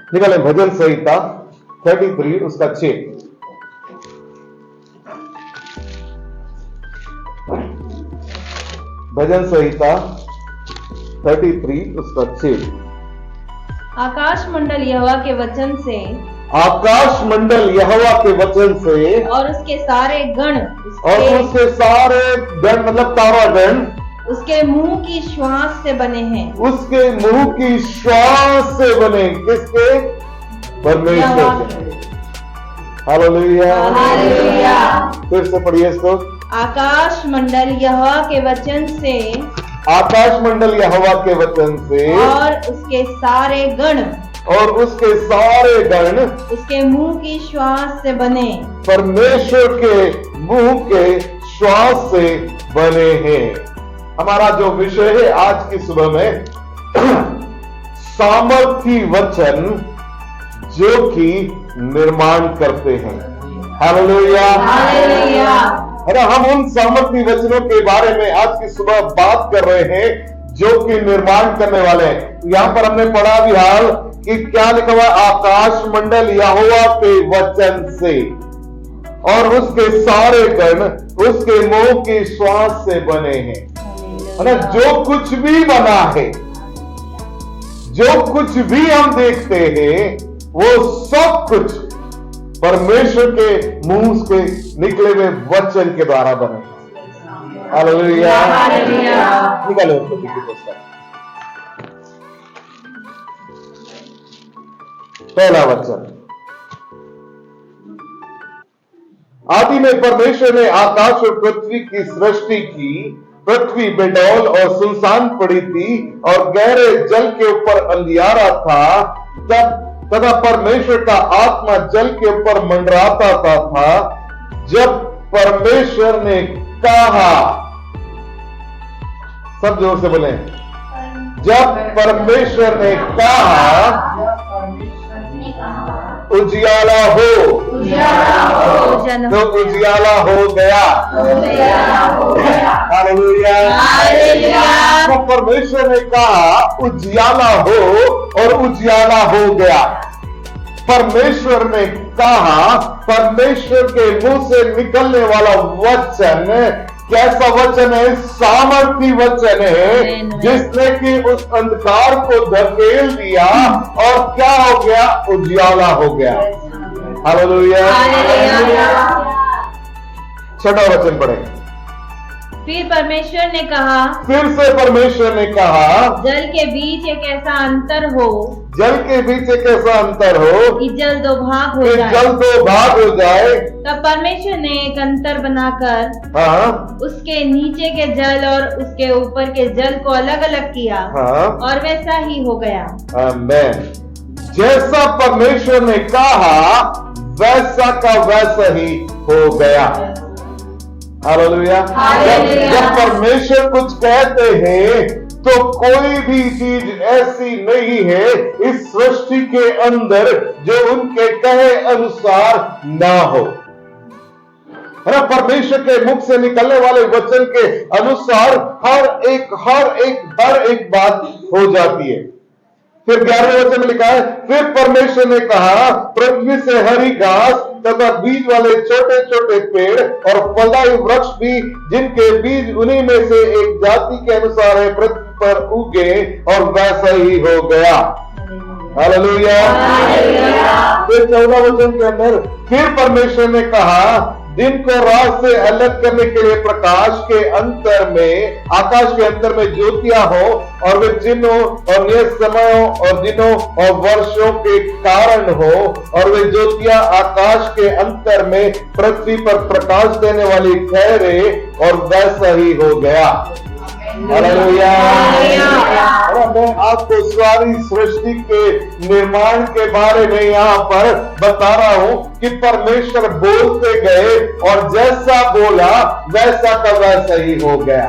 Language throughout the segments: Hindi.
निकालें भजन संहिता 33 उसका 6। भजन संहिता 33 उसका 6। आकाश मंडल यहोवा के वचन से, आकाश मंडल यहोवा के वचन से और उसके सारे गण और उसके सारे गण मतलब तारागण उसके मुंह की श्वास से बने हैं। उसके मुंह की श्वास से बने। किसके? परमेश्वर के। हालेलुया। हालेलुया। फिर से पढ़िए इसको। आकाश मंडल यहोवा के वचन से, आकाश मंडल यहोवा के वचन से और उसके सारे गण और उसके सारे गण उसके मुंह की श्वास से बने। परमेश्वर के मुंह के श्वास से बने हैं। हमारा जो विषय है आज की सुबह में सामर्थी वचन जो कि निर्माण करते हैं। हालेलुया। हालेलुया। अरे हम उन सामर्थी वचनों के बारे में आज की सुबह बात कर रहे हैं जो कि निर्माण करने वाले हैं। यहां पर हमने पढ़ा भी हाल कि क्या लिखा हुआ? आकाश मंडल यहोवा के वचन से और उसके सारे गण उसके मुंह की श्वास से बने हैं। जो कुछ भी बना है, जो कुछ भी हम देखते हैं, वो सब कुछ परमेश्वर के मुंह से निकले हुए वचन के द्वारा बने। हालेलुया। निकालो की पुस्तक, पहला वचन। आदि में परमेश्वर ने आकाश और पृथ्वी की सृष्टि की। पृथ्वी बेडौल और सुनसान पड़ी थी और गहरे जल के ऊपर अंधियारा था। तथा परमेश्वर का आत्मा जल के ऊपर मंडराता था। जब परमेश्वर ने कहा, सब जोर से बोले, जब परमेश्वर ने कहा उजियाला हो, तो उजियाला हो गया। हालेलुया। तो परमेश्वर ने कहा उजियाला हो और उजियाला हो गया। परमेश्वर ने कहा, परमेश्वर के मुंह से निकलने वाला वचन कैसा वचन है? सामर्थी वचन है, जिसने कि उस अंधकार को धकेल दिया और क्या हो गया? उजियाला हो गया। हालेलुया। छठा वचन पढ़ेंगे। फिर परमेश्वर ने कहा, फिर से परमेश्वर ने कहा, जल के बीच एक ऐसा अंतर हो, जल के बीच एक ऐसा अंतर हो कि जल दो भाग हो कि जाए। जल दो भाग हो जाए। तब परमेश्वर ने एक अंतर बनाकर हाँ उसके नीचे के जल और उसके ऊपर के जल को अलग अलग किया, हाँ। और वैसा ही हो गया। आमीन। जैसा परमेश्वर ने कहा वैसा का वैसा ही हो गया। हालेलुया। जब परमेश्वर कुछ कहते हैं तो कोई भी चीज ऐसी नहीं है इस सृष्टि के अंदर जो उनके कहे अनुसार ना हो। है ना? परमेश्वर के मुख से निकलने वाले वचन के अनुसार हर एक बात हो जाती है। फिर 11वें वचन में लिखा है, फिर परमेश्वर ने कहा, पृथ्वी से हरी घास तथा बीज वाले छोटे छोटे पेड़ और फलदायी वृक्ष भी, जिनके बीज उन्हीं में से एक जाति के अनुसार है, पृथ्वी पर उगे, और वैसा ही हो गया। हालेलुया। फिर 14 वचन के अंदर, फिर परमेश्वर ने कहा, दिन को रात से अलग करने के लिए प्रकाश के अंतर में, आकाश के अंतर में ज्योतियां हो, और वे चिन्हों और नियत समयों और दिनों और वर्षों के कारण हो, और वे ज्योतियां आकाश के अंतर में पृथ्वी पर प्रकाश देने वाली ठहरे, और वैसा ही हो गया। हालेलुया। मैं आपको सारी सृष्टि के निर्माण के बारे में यहाँ पर बता रहा हूं कि परमेश्वर बोलते गए और जैसा बोला वैसा का वैसा ही हो गया।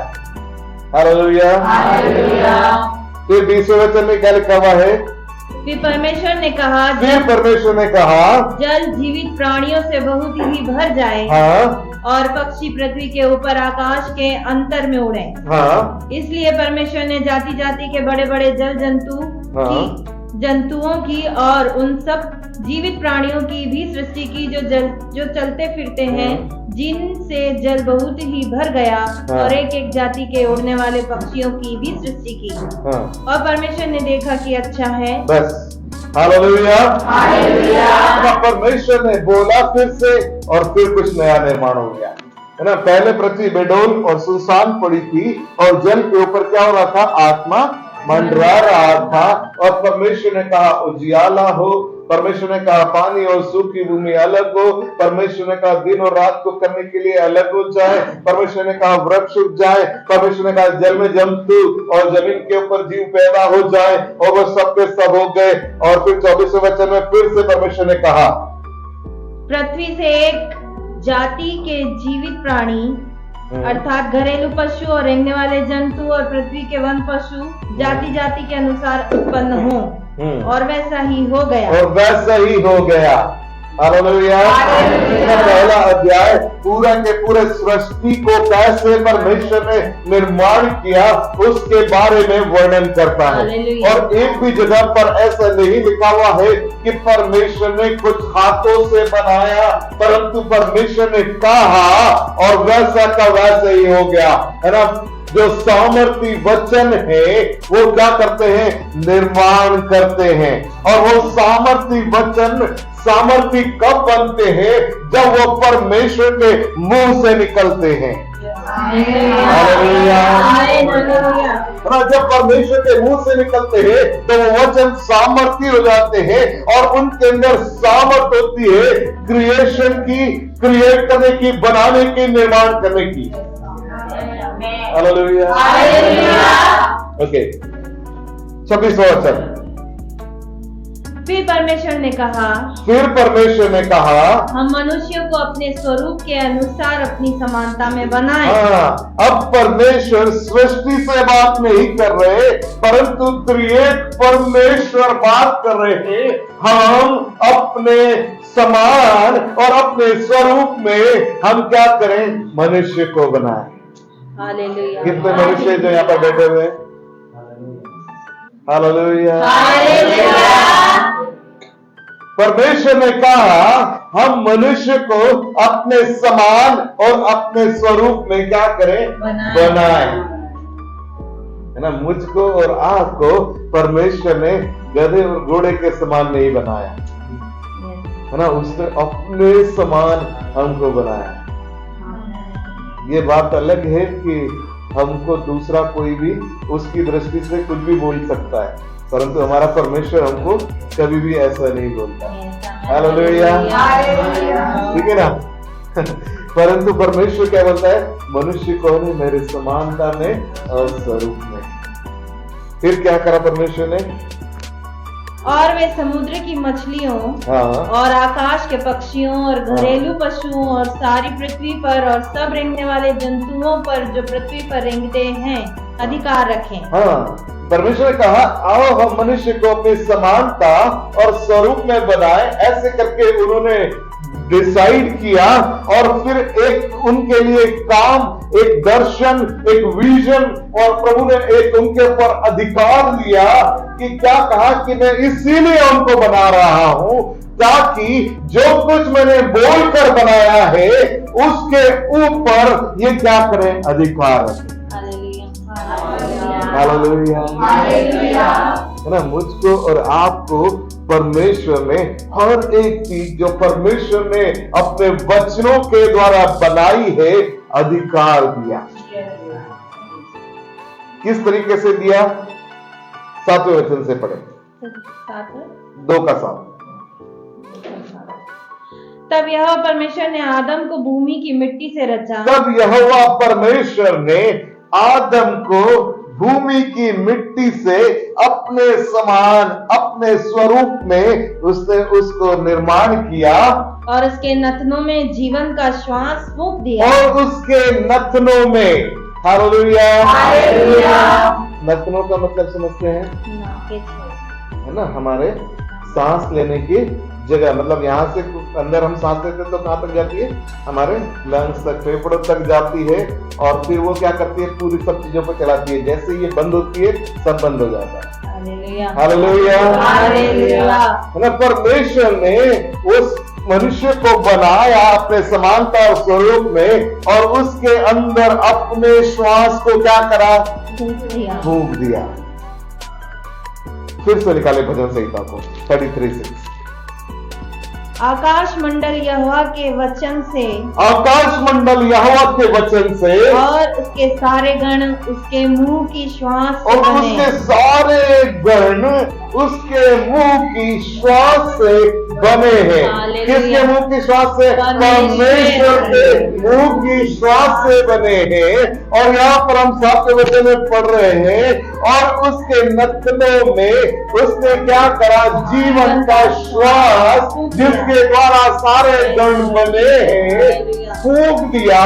हालेलुया। फिर 20वें वचन में क्या लिखा हुआ है? फिर परमेश्वर ने कहा, फिर परमेश्वर ने कहा, जल जीवित प्राणियों से बहुत ही भर जाए, हाँ, और पक्षी पृथ्वी के ऊपर आकाश के अंतर में उड़े। हाँ, इसलिए परमेश्वर ने जाति जाति के बड़े बड़े जल जंतु हाँ, की जंतुओं की और उन सब जीवित प्राणियों की भी सृष्टि की जो चलते फिरते हैं, जिनसे जल बहुत ही भर गया, और एक एक जाति के उड़ने वाले पक्षियों की भी सृष्टि की। और परमेश्वर ने देखा कि अच्छा है। बस हालेलुया। परमेश्वर ने बोला फिर से, और फिर कुछ नया निर्माण हो गया, है ना। पहले पृथ्वी बेडौल और सुनसान पड़ी थी, और जल के ऊपर क्या हो रहा था? आत्मा मंडरा रहा था। और परमेश्वर ने कहा उजियाला हो, परमेश्वर ने कहा पानी और सूखी भूमि अलग हो, परमेश्वर ने कहा दिन और रात को करने के लिए अलग हो जाए, परमेश्वर ने कहा वृक्ष उग जाए, परमेश्वर ने कहा जल में जंतु और जमीन के ऊपर जीव पैदा हो जाए, और वो सब के सब हो गए। और फिर 24वें वचन में फिर से परमेश्वर ने कहा पृथ्वी से एक जाति के जीवित प्राणी अर्थात घरेलू पशु और रेंगने वाले जंतु और पृथ्वी के वन पशु जाति जाति के अनुसार उत्पन्न हो, और वैसा ही हो गया। और वैसा ही हो गया। हालेलुया। पहला अध्याय पूरा के पूरे सृष्टि को कैसे परमेश्वर ने निर्माण किया उसके बारे में वर्णन करता है। और एक भी जगह पर ऐसा नहीं लिखा हुआ है कि परमेश्वर ने कुछ हाथों से बनाया, परंतु परमेश्वर ने कहा और वैसा का वैसा ही हो गया, है ना। जो सामर्थी वचन है वो क्या करते हैं? निर्माण करते हैं। और वो सामर्थी वचन सामर्थी कब बनते हैं? जब वो परमेश्वर के मुंह से निकलते हैं। जब परमेश्वर के मुंह से निकलते हैं तो वो वचन सामर्थी हो जाते हैं, और उनके अंदर सामर्थ होती है क्रिएशन की, क्रिएट करने की, बनाने की, निर्माण करने की। हालेलुया। ओके, 26वां वचन। फिर परमेश्वर ने कहा हम मनुष्यों को अपने स्वरूप के अनुसार अपनी समानता में बनाएं। अब परमेश्वर सृष्टि से बात नहीं कर रहे, परंतु क्रिएट परमेश्वर बात कर रहे हैं। हम अपने समान और अपने स्वरूप में हम क्या करें? मनुष्य को बनाएं। हालेलुया। कितने मनुष्य जो यहाँ पर बैठे हुए हैं? हालेलुया। परमेश्वर ने कहा हम मनुष्य को अपने समान और अपने स्वरूप में क्या करें? बनाएं। है ना। मुझको और आपको परमेश्वर ने गधे और घोड़े के समान नहीं बनाया, है ना। उसने अपने समान हमको बनाया। ये बात अलग है कि हमको दूसरा कोई भी उसकी दृष्टि से कुछ भी बोल सकता है, परंतु हमारा परमेश्वर हमको कभी भी ऐसा नहीं बोलता। हालेलुया। ठीक है ना। परंतु परमेश्वर क्या बोलता है? मनुष्य कौन है? मेरे समानता में और स्वरूप में। फिर क्या करा परमेश्वर ने? और वे समुद्र की मछलियों और आकाश के पक्षियों और घरेलू पशुओं और सारी पृथ्वी पर और सब रेंगने वाले जंतुओं पर जो पृथ्वी पर रेंगते हैं अधिकार रखें। परमेश्वर ने कहा आओ हम मनुष्य को अपनी समानता और स्वरूप में बनाए। ऐसे करके उन्होंने डिसाइड किया, और फिर एक उनके लिए काम, एक दर्शन, एक विजन, और प्रभु ने एक उनके ऊपर अधिकार लिया कि क्या कहा कि मैं इसीलिए उनको बना रहा हूं ताकि जो कुछ मैंने बोलकर बनाया है उसके ऊपर ये क्या करें? अधिकार रखें। हालेलुया। है ना। मुझको और आपको परमेश्वर ने हर एक चीज जो परमेश्वर ने अपने वचनों के द्वारा बनाई है अधिकार दिया। किस तरीके से दिया? 7वें वचन से पढ़े। 2:7। तब यहोवा परमेश्वर ने आदम को भूमि की मिट्टी से रचा। तब यहोवा परमेश्वर ने आदम को भूमि की मिट्टी से अपने समान, अपने स्वरूप में उसने उसको निर्माण किया, और उसके नथनों में जीवन का श्वास फूंक दिया। और उसके नथनों में, हालेलुया, नथनों का मतलब समझते हैं? है ना, हमारे सांस लेने की जगह, मतलब यहाँ से अंदर हम सांस लेते हैं तो कहाँ तक जाती है? हमारे लंग्स तक, फेफड़ों तक जाती है, और फिर वो क्या करती है? पूरी सब चीजों पर चलाती है। जैसे ये बंद होती है सब बंद हो जाता है। Hallelujah hallelujah. हालेलुया है ना, परमेश्वर ने उस मनुष्य को बनाया अपने समानता और स्वरूप में, और उसके अंदर अपने श्वास को क्या करा? फूंक दिया। फिर से निकाले भजन संहिता को 33:6। आकाश मंडल यहोवा के वचन से, आकाश मंडल यहोवा के वचन से, और उसके सारे गण उसके मुंह की श्वास से और बने। उसके सारे गण उसके मुंह की श्वास से बने हैं। हालेलुया। किसके मुंह की श्वास से? परमेश्वर के मुंह की श्वास से बने हैं। और यहाँ पर हम 7वें वचन में पढ़ रहे हैं, और उसके नथनों में उसने क्या करा? जीवन का श्वास, जिसके द्वारा सारे गण बने हैं, फूंक दिया,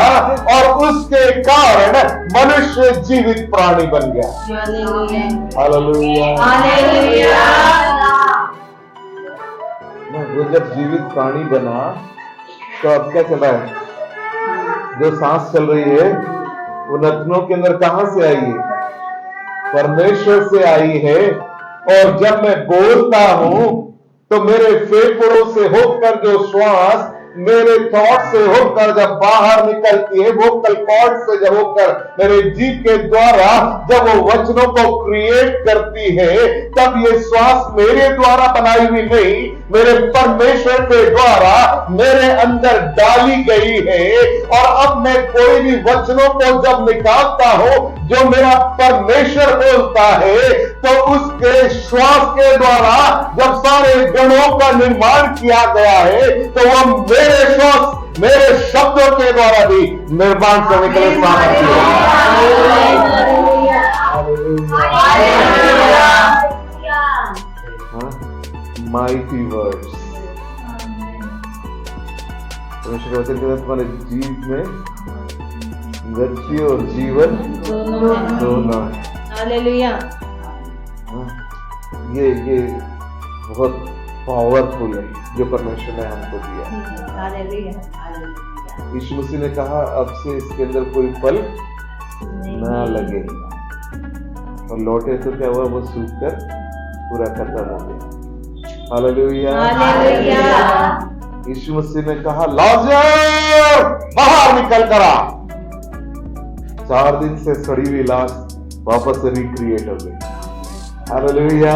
और उसके कारण मनुष्य जीवित प्राणी बन गया। हालेलुया। हालेलुया वो जब जीवित प्राणी बना तो अब क्या चल रहा है? जो सांस चल रही है वो नथनों के अंदर कहां से आई है? परमेश्वर से आई है। और जब मैं बोलता हूं तो मेरे फेफड़ों से होकर जो श्वास मेरे थॉट से होकर जब बाहर निकलती है, वोकल कॉर्ड से जब होकर मेरे जीभ के द्वारा जब वो वचनों को क्रिएट करती है, तब ये श्वास मेरे द्वारा बनाई हुई नहीं, मेरे परमेश्वर के द्वारा मेरे अंदर डाली गई है। और अब मैं कोई भी वचनों को जब निकालता हूं जो मेरा परमेश्वर बोलता है, तो उसके श्वास के द्वारा जब सारे गणों का निर्माण किया गया है, तो वह मेरे श्वास, मेरे शब्दों के द्वारा भी निर्माण करने के लिए सामर्थ्य है। माइटी वर्ड्स, परमेश्वर के वचन के तुम्हारे जीव में मृत्यु और जीवन दोनों है। हालेलुया। ये बहुत पावरफुल है जो परमेश्वर ने हमको दिया। हालेलुया। यीशु मसीह ने कहा अब से इसके अंदर कोई फल ना लगे, और लौटे तो क्या हुआ? वो सूख कर पूरा खत्म हो गया। हालेलुया। हालेलुया। यीशु मसीह ने कहा लाजर बाहर निकल कर आ। 4 दिन से सड़ी हुई लाश वापस से रिक्रिएट हो गई। हालेलुया।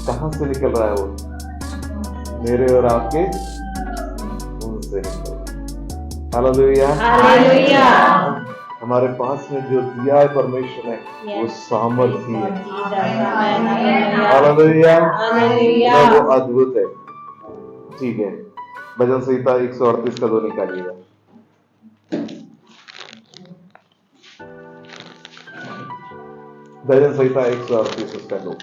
कहां से निकल रहा है वो? मेरे और आपके मुंह से निकल रहा है। हालेलुया। हालेलुया। हमारे पास में जो दिया है परमेश्वर ने वो सामर्थ्य है। हालेलुया। हालेलुया। वो अद्भुत है। ठीक है, भजन संहिता 138 का 2 निकालिएगा। भजन संहिता 138 उसका 2।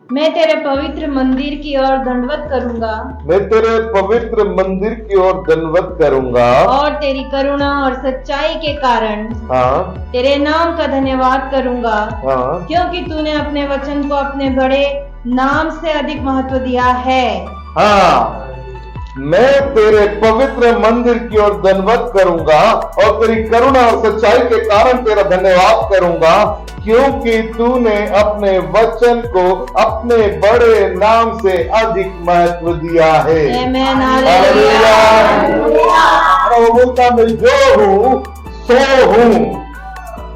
मैं तेरे पवित्र मंदिर की ओर दंडवत करूंगा, मैं तेरे पवित्र मंदिर की ओर दंडवत करूंगा, और तेरी करुणा और सच्चाई के कारण हाँ तेरे नाम का धन्यवाद करूंगा, हाँ क्योंकि तूने अपने वचन को अपने बड़े नाम से अधिक महत्व दिया है। हाँ। मैं तेरे पवित्र मंदिर की ओर दंडवत करूंगा, और तेरी करुणा और सच्चाई के कारण तेरा धन्यवाद करूंगा, क्योंकि तूने अपने वचन को अपने बड़े नाम से अधिक महत्व दिया है। आमीन। हालेलुया। और वो बोलता मैं जो हूँ सो हूँ।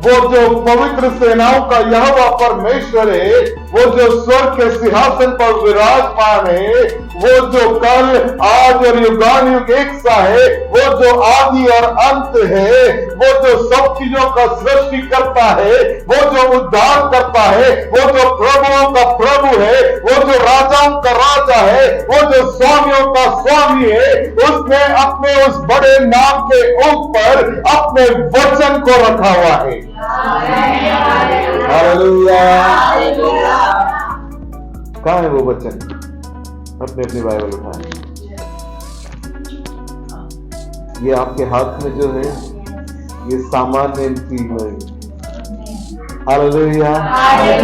वो जो पवित्र सेनाओं का यहोवा परमेश्वर है, वो जो स्वर्ग के सिंहासन पर विराजमान है, वो जो कल आज और युगानुयुग एक सा है, वो जो आदि और अंत है, वो जो सब चीजों का सृष्टि करता है, वो जो उद्धार करता है, वो जो प्रभुओं का प्रभु है, वो जो राजाओं का राजा है, वो जो स्वामियों का स्वामी है, उसने अपने उस बड़े नाम के ऊपर अपने वचन को रखा हुआ है। हालेलुया। कहाँ है वो वचन? अपने अपनी बाइबल उठाएं। ये आपके हाथ में जो है ये सामान्य चीज नहीं। हालेलुया। ये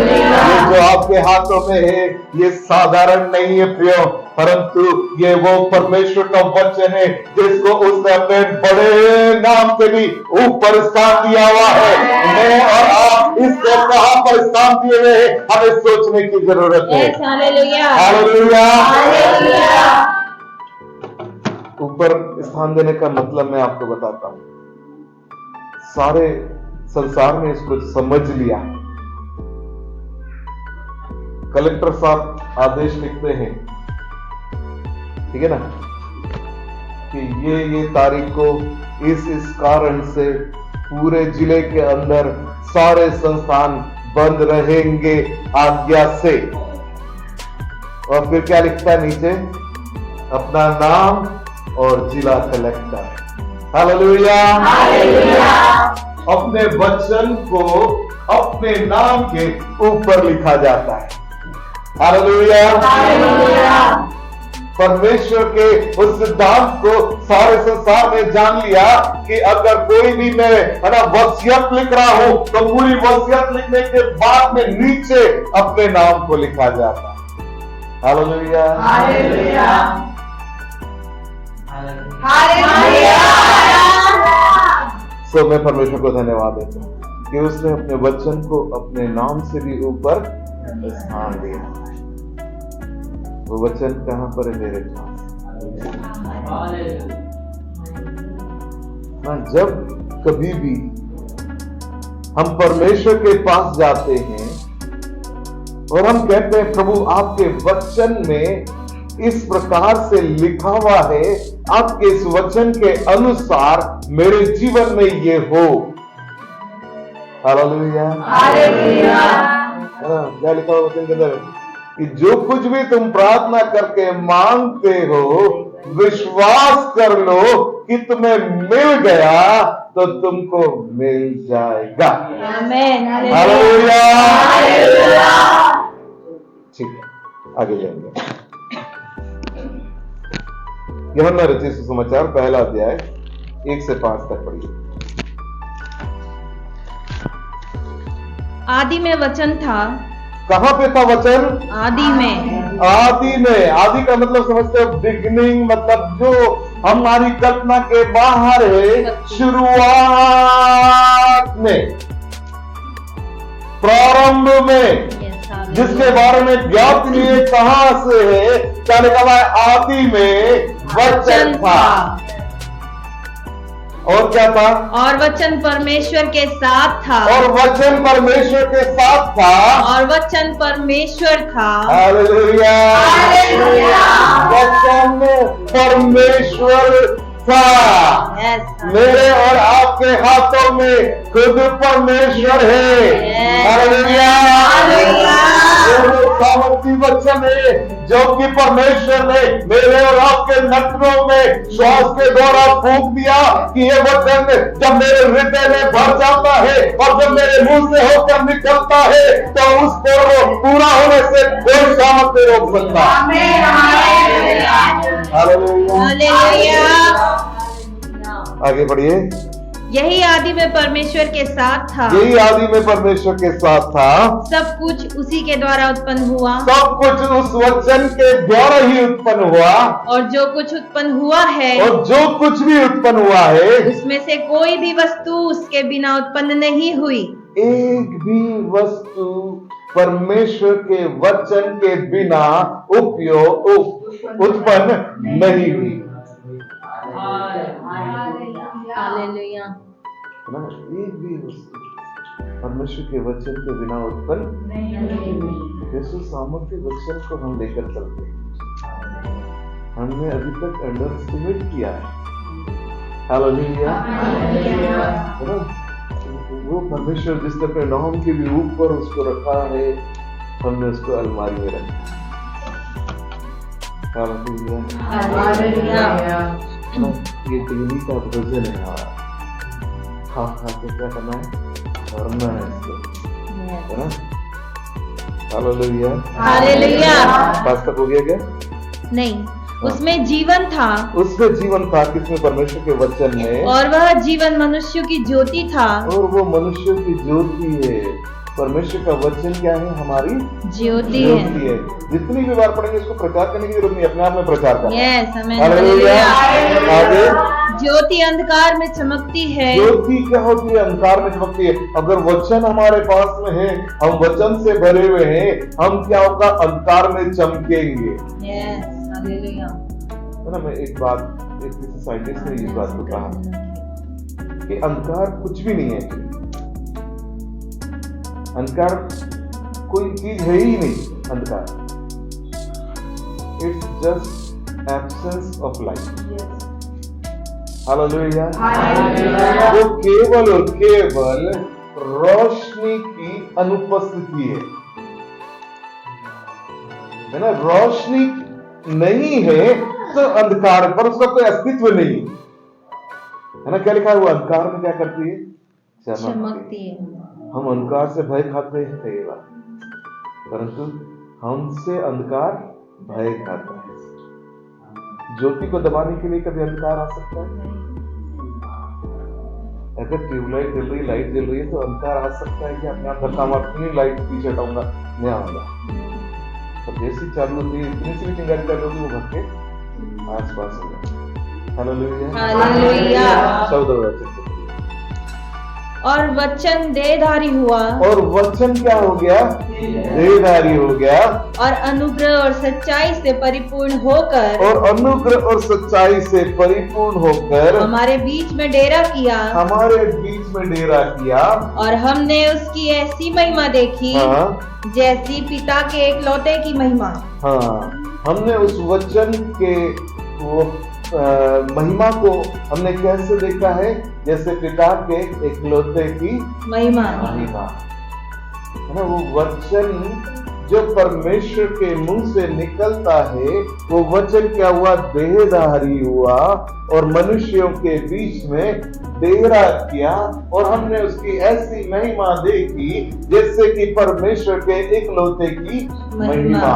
जो आपके हाथों में है ये साधारण नहीं है प्रियो, परंतु ये वो परमेश्वर का वचन है जिसको उसने अपने बड़े नाम से भी ऊपर स्थान दिया हुआ है। मैं और आप इसको कहां पर स्थान दिए हुए हैं, हमें सोचने की जरूरत है। Hallelujah, hallelujah. हालेलुया। ऊपर स्थान देने का मतलब मैं आपको बताता हूं। सारे संसार में इसको समझ लिया। कलेक्टर साहब आदेश लिखते हैं, ठीक है ना, कि ये तारीख को इस कारण से पूरे जिले के अंदर सारे संस्थान बंद रहेंगे आज्ञा से। और फिर क्या लिखता है नीचे, अपना नाम और जिला कलेक्टर। Hallelujah, hallelujah. अपने वचन को अपने नाम के ऊपर लिखा जाता है। Hallelujah, hallelujah. परमेश्वर के उस सिद्धांत को सारे संसार ने जान लिया कि अगर कोई भी मैं वसीयत लिख रहा हूं तो पूरी वसीयत लिखने के बाद में नीचे अपने नाम को लिखा जाता है। Hallelujah, hallelujah, hallelujah. सो मैं परमेश्वर को धन्यवाद देता हूं कि उसने अपने वचन को अपने नाम से भी ऊपर स्थान दिया। वो वचन कहां पर है मेरे पास? जब कभी भी हम परमेश्वर के पास जाते हैं और हम कहते हैं, प्रभु आपके वचन में इस प्रकार से लिखा हुआ है, आपके इस वचन के अनुसार मेरे जीवन में ये हो। Hallelujah, hallelujah. क्या लिखा हुआ वचन के अंदर कि जो कुछ भी तुम प्रार्थना करके मांगते हो, विश्वास कर लो कि तुम्हें मिल गया तो तुमको मिल जाएगा। आमीन, हालेलुया, ठीक है, आगे जाएंगे। यूहन्ना रचित सुसमाचार पहला अध्याय 1 से 5 तक पढ़िए। आदि में वचन था। कहां पे था वचन? आदि में। आदि में। आदि का मतलब समझते हो, बिगिनिंग, मतलब जो हमारी कल्पना के बाहर है, शुरुआत में, प्रारंभ में, जिसके बारे में ज्ञात नहीं है कहां से है। क्या लिखा हुआ है? आदि में वचन था। और क्या था? और वचन परमेश्वर के साथ था। और वचन परमेश्वर के साथ था। और वचन परमेश्वर था। Hallelujah, hallelujah. वचन परमेश्वर था। मेरे और आपके हाथों में खुद परमेश्वर है। Hallelujah, hallelujah. सामर्थी वचन है जो कि परमेश्वर ने मेरे और आपके नथनों में श्वास के द्वारा फूंक दिया कि ये वचन जब मेरे हृदय में भर जाता है और जब मेरे मुंह से होकर निकलता है तो उसको पूरा होने से कोई सामर्थ नहीं रोक सकता। हालेलुया। आगे बढ़िए। यही आदि में परमेश्वर के साथ था। यही आदि में परमेश्वर के साथ था। सब कुछ उसी के द्वारा उत्पन्न हुआ। सब कुछ उस वचन के द्वारा ही उत्पन्न हुआ। और जो कुछ उत्पन्न हुआ है, और जो कुछ भी उत्पन्न हुआ है, उसमें से कोई भी वस्तु उसके बिना उत्पन्न नहीं हुई। एक भी वस्तु परमेश्वर के वचन के बिना उत्पन्न नहीं हुई। हालेलुया। एक भी वस्तु परमेश्वर के वचन के बिना उत्पन्न नहीं हुई। यीशु सामर्थ्य वचन को हम लेकर चलते हैं। हमने अभी तक अंडर एस्टिमेट किया है। हालेलुया। वो परमेश्वर जिसने अपने नाम के भी ऊपर उसको रखा है, हमने उसको अलमारी में रखा। ये डेली का भोजन है हमारा। खा के क्या करना है? करना है इसको, है ना? Hallelujah, hallelujah. पास तक हो गया क्या? नहीं, उसमें जीवन था। उसमें जीवन था। किसमें? परमेश्वर के वचन में। और वह जीवन मनुष्य की ज्योति था। और वो मनुष्य की ज्योति है। परमेश्वर का वचन क्या है? हमारी ज्योति ज्योति है। जितनी भी बार पढ़ेंगे इसको प्रचार करने की जरूरत नहीं, अपने आप में प्रचार करना। यस, आमीन, हालेलुया। हालेलुया। आगे ज्योति अंधकार में चमकती है। ज्योति क्या होती है? अंधकार में चमकती है। अगर वचन हमारे पास में है, हम वचन से भरे हुए हैं, हम क्या होगा? अंधकार में चमकेंगे। Yes, hallelujah. है ना? मैं एक किसी साइंटिस्ट ने इस बात को कहा कि अंधकार कुछ भी नहीं है। अंधकार कोई चीज है ही नहीं। अंधकार it's just absence of light. Hallelujah. वो केवल और केवल रोशनी की अनुपस्थिति है ना? रोशनी नहीं है तो अंधकार पर उसका कोई अस्तित्व नहीं है ना? क्या लिखा है? वो अंधकार में क्या करती है? चमकती है। हम अंधकार से भय खाते हैं, ये बात, परंतु हमसे अंधकार भय खाता है। ज्योति को दबाने के लिए कभी अंधकार आ सकता है? अगर ट्यूबलाइट जल रही, लाइट जल रही है तो अंधकार आ सकता है कि अपने आप धक्का मारती है, लाइट पीछे हटाऊंगा, मैं आऊंगा। तो जैसी चालू होती है, इतनी सी भी चिंगारी चालू होगी, वो घर के आसपास हो जाए। Hallelujah, hallelujah. 14 और वचन देहधारी हुआ। और वचन क्या हो गया? देहधारी हो गया। और अनुग्रह और सच्चाई से परिपूर्ण होकर। और अनुग्रह और सच्चाई से परिपूर्ण होकर हमारे बीच में डेरा किया। हमारे बीच में डेरा किया। और हमने उसकी ऐसी महिमा देखी, हाँ, जैसी पिता के एकलौते की महिमा। हाँ, हमने उस वचन के वो महिमा को हमने कैसे देखा है? जैसे पिता के एकलौते की महिमा। है ना? वो वचन जो परमेश्वर के मुंह से निकलता है, वो वचन क्या हुआ? देहधारी हुआ और मनुष्यों के बीच में डेरा किया। और हमने उसकी ऐसी महिमा देखी जैसे कि परमेश्वर के एकलौते की महिमा।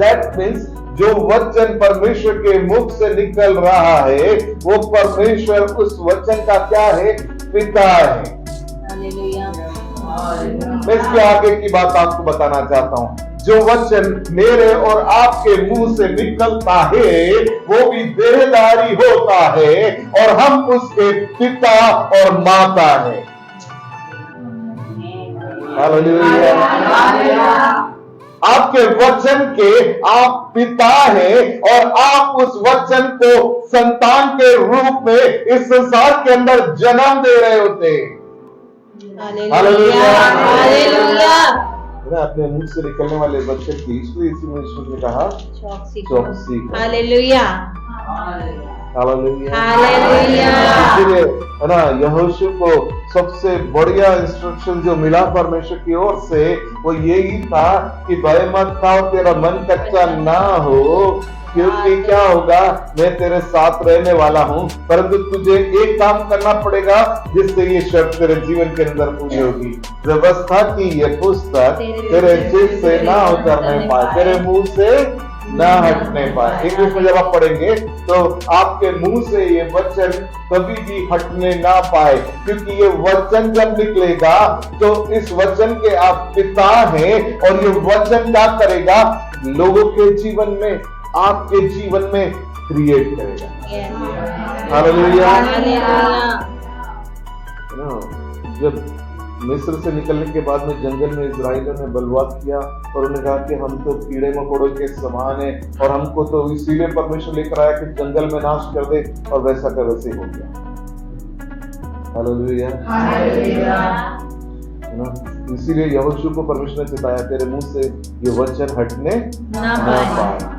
दैट मीन्स जो वचन परमेश्वर के मुख से निकल रहा है, वो परमेश्वर उस वचन का क्या है? पिता है। हालेलुया। मैं इसके आगे की बात आपको बताना चाहता हूँ। जो वचन मेरे और आपके मुंह से निकलता है, वो भी देहधारी होता है और हम उसके पिता और माता है। हालेलुया। आपके वचन के आप पिता हैं और आप उस वचन को संतान के रूप में इस संसार के अंदर जन्म दे रहे होते हैं। Hallelujah, hallelujah. अपने मुंह से निकलने वाले वचन की इसलिए इसी में ईश्वर ने कहा चौकसी। Hallelujah, hallelujah, hallelujah. इसलिए है ना, यहोशू को सबसे बढ़िया इंस्ट्रक्शन जो मिला परमेश्वर की ओर से वो यही था कि भय मत खा और तेरा मन कच्चा ना हो, क्योंकि क्या होगा? मैं तेरे साथ रहने वाला हूँ, परंतु तुझे एक काम करना पड़ेगा जिससे ये शर्त तेरे जीवन के अंदर पूरी होगी। व्यवस्था की ये पुस्तक तेरे जिद से ना उतरने पाए, तेरे मुंह से ना हटने पाए। इंग्लिश में जब आप पढ़ेंगे तो आपके मुंह से ये वचन कभी भी हटने ना पाए, क्योंकि ये वचन जब निकलेगा तो इस वचन के आप पिता हैं और ये वचन क्या करेगा? लोगों के जीवन में, आपके जीवन में क्रिएट करेगा। हालेलुया। जब मिस्र से निकलने के बाद में जंगल में इजराइलियों ने बलवा किया और उन्होंने कहा कि हम तो कीड़े मकोड़ों के समान हैं और हमको तो इसीलिए परमेश्वर लेकर आया कि जंगल में नाश कर दे, और वैसा का वैसे हो गया। हालेलुया, है ना? इसीलिए यहोशू को परमेश्वर ने चिताया, तेरे मुंह से ये वचन हटने ना पाए।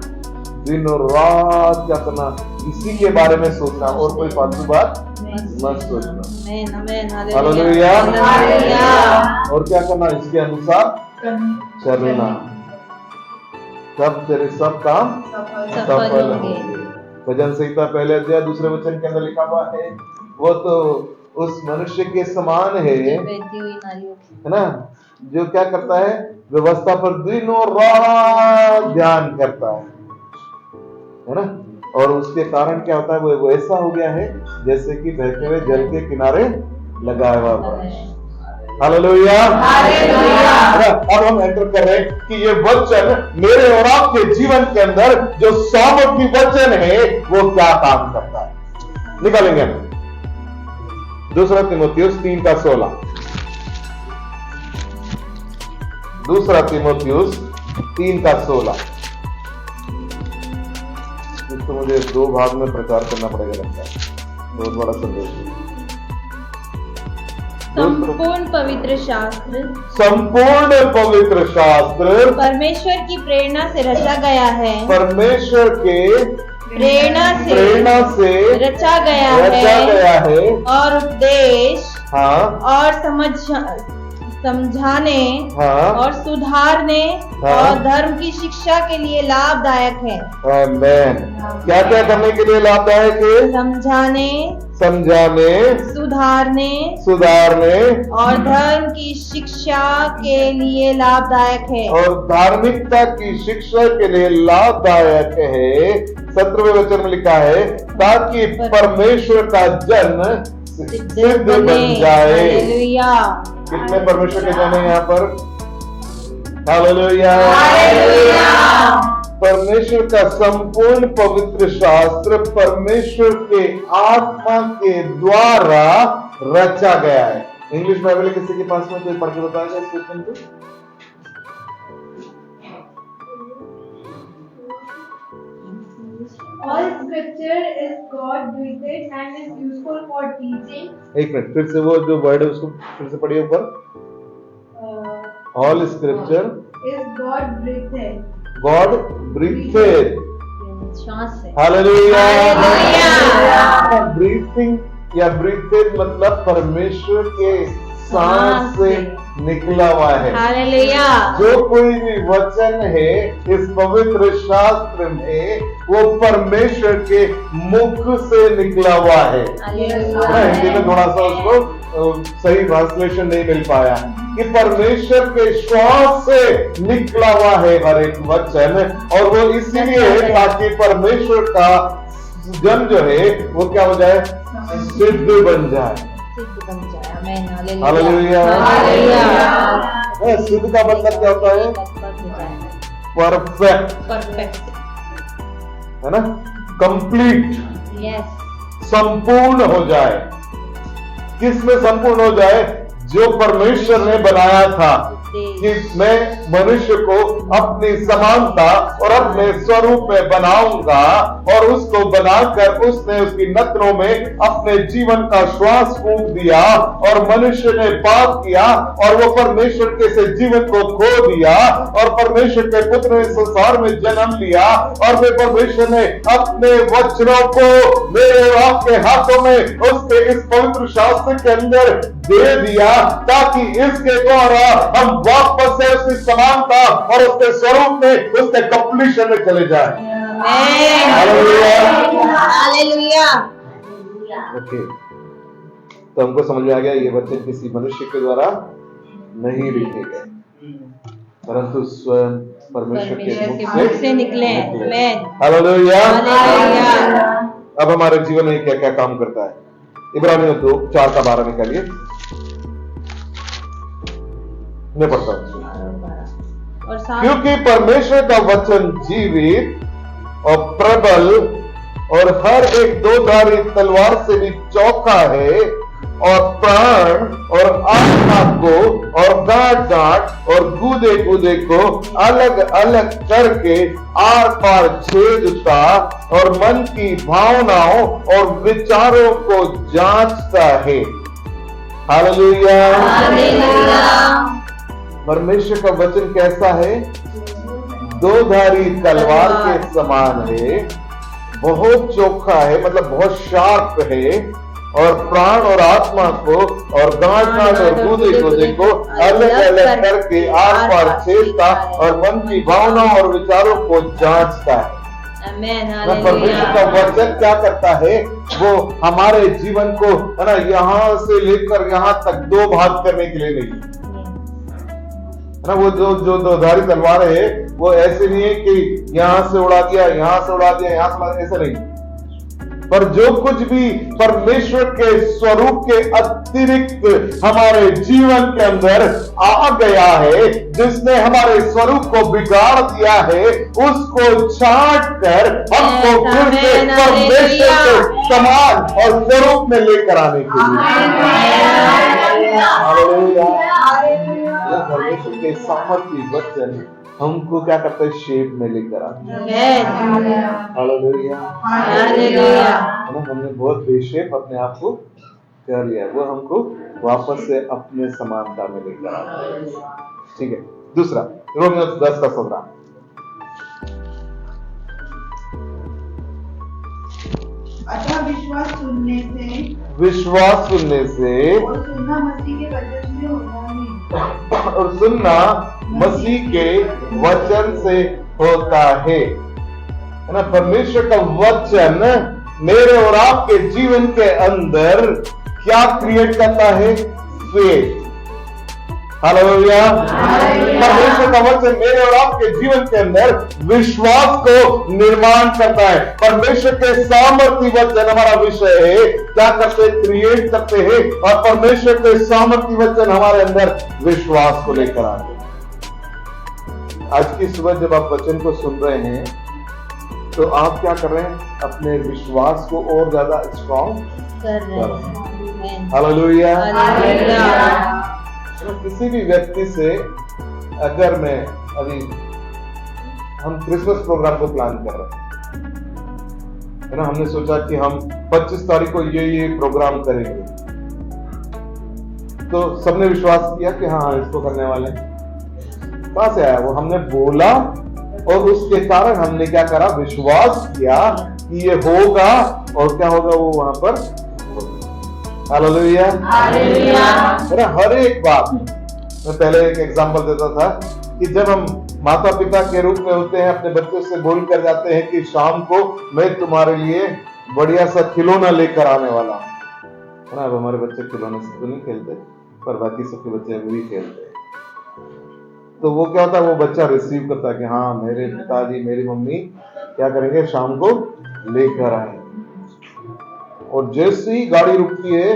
दिन और रात क्या करना? इसी के बारे में सोचना और कोई फालतू बात मत सोचना। हालेलुया। और क्या करना? इसके अनुसार चलना, तब तेरे सब काम सफल होंगे। भजन संहिता पहले अध्याय दूसरे वचन के अंदर लिखा हुआ है, वो तो उस मनुष्य के समान है ना, जो क्या करता है? व्यवस्था पर दिन और रात ध्यान करता है ना? और उसके कारण क्या होता है? वो ऐसा हो गया है जैसे कि बहते हुए जल के किनारे लगाया हुआ वृक्ष। हालेलुया। हालेलुया। अब हम एंटर कर रहे हैं कि ये वचन मेरे और आपके जीवन के अंदर जो सामर्थी वचन है वो क्या काम करता है, निकालेंगे हम। 2 तीमुथियुस 3:16। 2 तीमुथियुस 3:16। इसको मुझे 2 भाग में प्रचार करना पड़ेगा, लगता है बहुत बड़ा संदेश है। संपूर्ण पवित्र शास्त्र संपूर्ण पवित्र शास्त्र परमेश्वर की प्रेरणा से रचा गया है, परमेश्वर के प्रेरणा से रचा गया है और उपदेश हाँ और समझाने हाँ और सुधारने हाँ। और धर्म की शिक्षा के लिए लाभदायक है। आमेन। क्या क्या करने के लिए लाभदायक है? समझाने, सुधारने और धर्म की शिक्षा के लिए लाभदायक है। और धार्मिकता की शिक्षा के लिए लाभदायक है। 17वें वचन में लिखा है ताकि परमेश्वर का जन सिद्ध बन जाए। हालेलुया। कितने परमेश्वर के जन हैं यहाँ पर? हालेलुया। परमेश्वर का संपूर्ण पवित्र शास्त्र परमेश्वर के आत्मा के द्वारा रचा गया है। इंग्लिश बाइबल किसी के पास में कोई पढ़ के बताएगा इस क्वेश्चन को? All scripture is God breathed and is useful for teaching. एक मिनट, फिर से वो जो वर्ड है उसको फिर से पढ़िए ऊपर। All scripture Is God breathed. God ब्रीथेड। श्वास है। हालेलुया। हालेलुया। ब्रीथिंग या ब्रीथेड मतलब परमेश्वर के सांस से निकला हुआ है। हालेलुया। जो कोई भी वचन है इस पवित्र शास्त्र में वो परमेश्वर के मुख से निकला हुआ है। हिंदी में थोड़ा सा उसको सही ट्रांसलेशन नहीं मिल पाया कि परमेश्वर के श्वास से निकला हुआ है हर एक वचन, और वो इसीलिए है ताकि परमेश्वर का जन जो है वो क्या हो जाए? सिद्ध बन जाए। हालेलुया। सिद्ध का मतलब क्या होता है? परफेक्ट, है ना? कंप्लीट, संपूर्ण हो जाए। किसमें संपूर्ण हो जाए? जो परमेश्वर ने बनाया था कि मैं मनुष्य को अपनी समानता और अपने स्वरूप में बनाऊंगा, और उसको बनाकर उसने उसकी नथनों में अपने जीवन का श्वास फूंक दिया, और मनुष्य ने पाप किया और वो परमेश्वर के से जीवन को खो दिया, और परमेश्वर के पुत्र ने संसार में जन्म लिया, और वे परमेश्वर ने अपने वचनों को मेरे और आपके हाथों में उसके इस पवित्र शास्त्र के अंदर दे दिया, ताकि इसके द्वारा हम वापस से उसकी समानता और उसके स्वरूप में उसके कंप्लीशन में चले जाए। हालेलुया। ओके, तो हमको समझ में आ गया ये वचन किसी मनुष्य के द्वारा नहीं लिखे गए, परंतु स्वयं परमेश्वर के मुख से निकले। हालेलुया। अब हमारे जीवन में क्या क्या काम करता है? इब्रानियों 2:4-12 निकालिए, मैं पढ़ता हूं। क्योंकि परमेश्वर का वचन जीवित और प्रबल और हर एक दो-धारी तलवार से भी चौका है, और प्राण और आत्मा को और गांठ और गूदे को अलग अलग करके आर पार छेदता और मन की भावनाओं और विचारों को जांचता है। हालेलुया। परमेश्वर का वचन कैसा है? दो-धारी तलवार के समान है, बहुत चोखा है, मतलब बहुत शार्प है, और प्राण और आत्मा को और गांठ और गूदे को अलग अलग करके आर पार छेदता और मन की भावनाओं और विचारों को जांचता है। परमेश्वर का वचन क्या करता है? वो हमारे जीवन को, है ना, यहां से लेकर यहां तक दो भाग करने के लिए नहीं, है ना। वो जो दो-धारी तलवार है वो ऐसे नहीं है कि यहां से उड़ा दिया, यहां से उड़ा दिया, यहां से उड़ा दिया, ऐसा नहीं। पर जो कुछ भी परमेश्वर के स्वरूप के अतिरिक्त हमारे जीवन के अंदर आ गया है, जिसने हमारे स्वरूप को बिगाड़ दिया है, उसको छांट कर हमको फिर से परमेश्वर के समान और स्वरूप में लेकर आने के लिए परमेश्वर के सामर्थ्य वचन हमको क्या करते हैं? शेप में लेकर आते हैं। हालेलुया। हमने बहुत बेशेप अपने आप को कर लिया, वो हमको वापस से अपने समानता में लेकर आता है। ठीक है, दूसरा रोमियो 10:17। अतः विश्वास सुनने से और सुनना मसीह के वचन से होता है, और सुनना मसीह के वचन से होता है ना। परमेश्वर का वचन मेरे और आपके जीवन के अंदर क्या क्रिएट करता है? फेथ। हालेलुया। परमेश्वर का वचन मेरे और आपके जीवन के अंदर विश्वास को निर्माण करता है। परमेश्वर के सामर्थ्य वचन हमारा विषय है, क्या करते हैं? क्रिएट करते हैं। और परमेश्वर के सामर्थ्य वचन हमारे अंदर विश्वास को लेकर आते हैं। आज की सुबह जब आप वचन को सुन रहे हैं तो आप क्या कर रहे हैं? अपने विश्वास को और ज्यादा स्ट्रॉन्ग कर रहे हैं। हालेलुया। किसी भी व्यक्ति से अगर मैं अभी हम क्रिसमस प्रोग्राम को प्लान कर रहे हैं, है ना, हमने सोचा कि हम 25 तारीख को ये प्रोग्राम करेंगे, तो सबने विश्वास किया कि हाँ इसको करने वाले। कहां से आया वो? हमने बोला और उसके कारण हमने क्या करा? विश्वास किया कि ये होगा, और क्या होगा? वो वहां पर हालेलुया। हर एक बात मैं पहले एक एग्जांपल देता था कि जब हम माता पिता के रूप में होते हैं, अपने बच्चों से बोल कर जाते हैं कि शाम को मैं तुम्हारे लिए बढ़िया सा खिलौना लेकर आने वाला हूं, है ना। अब हमारे बच्चे खिलौने से तो नहीं खेलते, पर बाकी सबके बच्चे भी खेलते हैं। तो वो क्या होता है? वो बच्चा रिसीव करता है कि हाँ मेरे पिताजी मेरी मम्मी क्या करेंगे? शाम को लेकर आएंगे। और जैसे ही गाड़ी रुकती है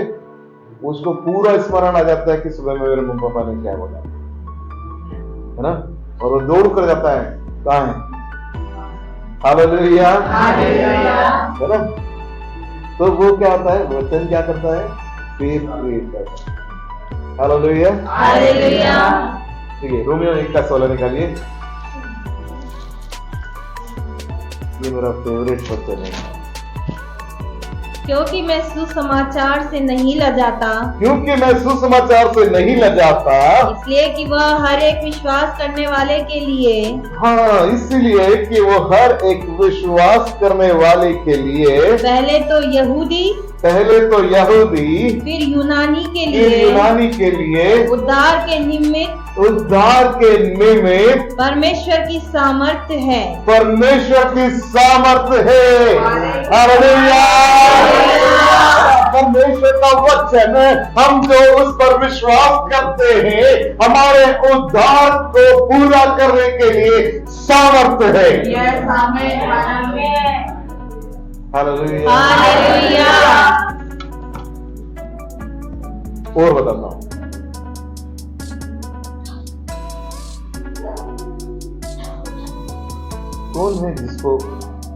उसको पूरा स्मरण आ जाता है कि सुबह में मेरे मम्मी पापा ने क्या बोला, है ना। और वो दौड़ कर जाता है, कहाँ है? हालेलुया, है ना। तो वो क्या होता है? वचन क्या करता है? फेथ क्रिएट करता है। हालेलुया। ठीक है, रोमियो 1:16 निकालिए। ये मेरा फेवरेट वचन है। क्योंकि मैं सुसमाचार से नहीं लजाता, इसलिए कि वह हर एक विश्वास करने वाले के लिए, हाँ इसलिए कि वो हर एक विश्वास करने वाले के लिए पहले तो यहूदी फिर यूनानी के लिए उद्धार के निमित्त परमेश्वर की सामर्थ्य है। हालेलुया। परमेश्वर का वचन, हम जो उस पर विश्वास करते हैं, हमारे उद्धार को पूरा करने के लिए सामर्थ्य है। हालेलुया। और बताता हूं, कौन है जिसको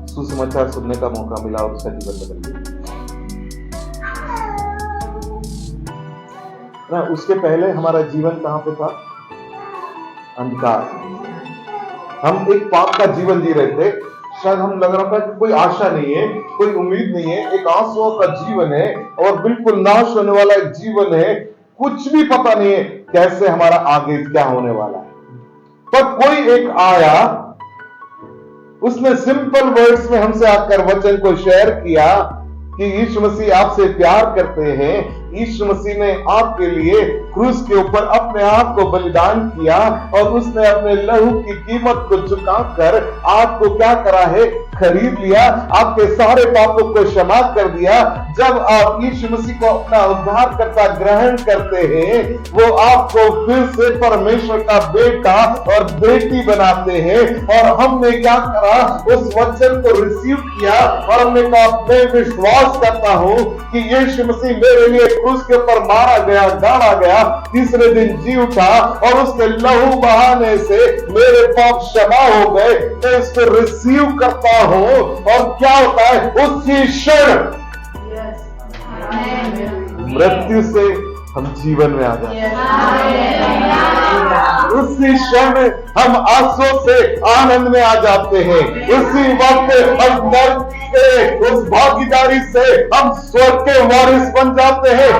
सुसमाचार सुनने का मौका मिला और उसका जीवन बदल गया ना। उसके पहले हमारा जीवन कहां पे था? अंधकार। हम एक पाप का जीवन जी रहे थे। शायद हम लग रहा था कि कोई आशा नहीं है, कोई उम्मीद नहीं है, एक आंसुओं का जीवन है और बिल्कुल नाश होने वाला एक जीवन है। कुछ भी पता नहीं है कैसे हमारा आगे क्या होने वाला है। पर कोई एक आया, उसने सिंपल वर्ड्स में हमसे आकर वचन को शेयर किया कि यीशु मसीह आपसे प्यार करते हैं, यीशु मसीह ने आपके लिए क्रूस के ऊपर अपने आप को बलिदान किया और उसने अपने लहू की कीमत को चुकाकर आपको क्या करा है, खरीद लिया, आपके सारे पापों को क्षमा कर दिया। जब आप यीशु मसीह को अपना उद्धारकर्ता ग्रहण करते हैं, वो आपको फिर से परमेश्वर का बेटा और बेटी बनाते हैं। और हमने क्या करा, उस वचन को रिसीव किया और हमने कहा मैं विश्वास करता हूं कि यीशु मसीह मेरे लिए क्रूस के ऊपर मारा गया, गाड़ा गया, तीसरे दिन जी उठा और उसके लहू बहाने से मेरे पाप क्षमा हो गए। मैं इसको रिसीव करता हूं और क्या होता है, उसी क्षण मृत्यु से हम जीवन में आ जाते हैं। उसी क्षण हम आंसू से आनंद में आ जाते हैं। उसी वक्त हम नर्क के उस भागीदारी से हम स्वर्ग के वारिस बन जाते हैं।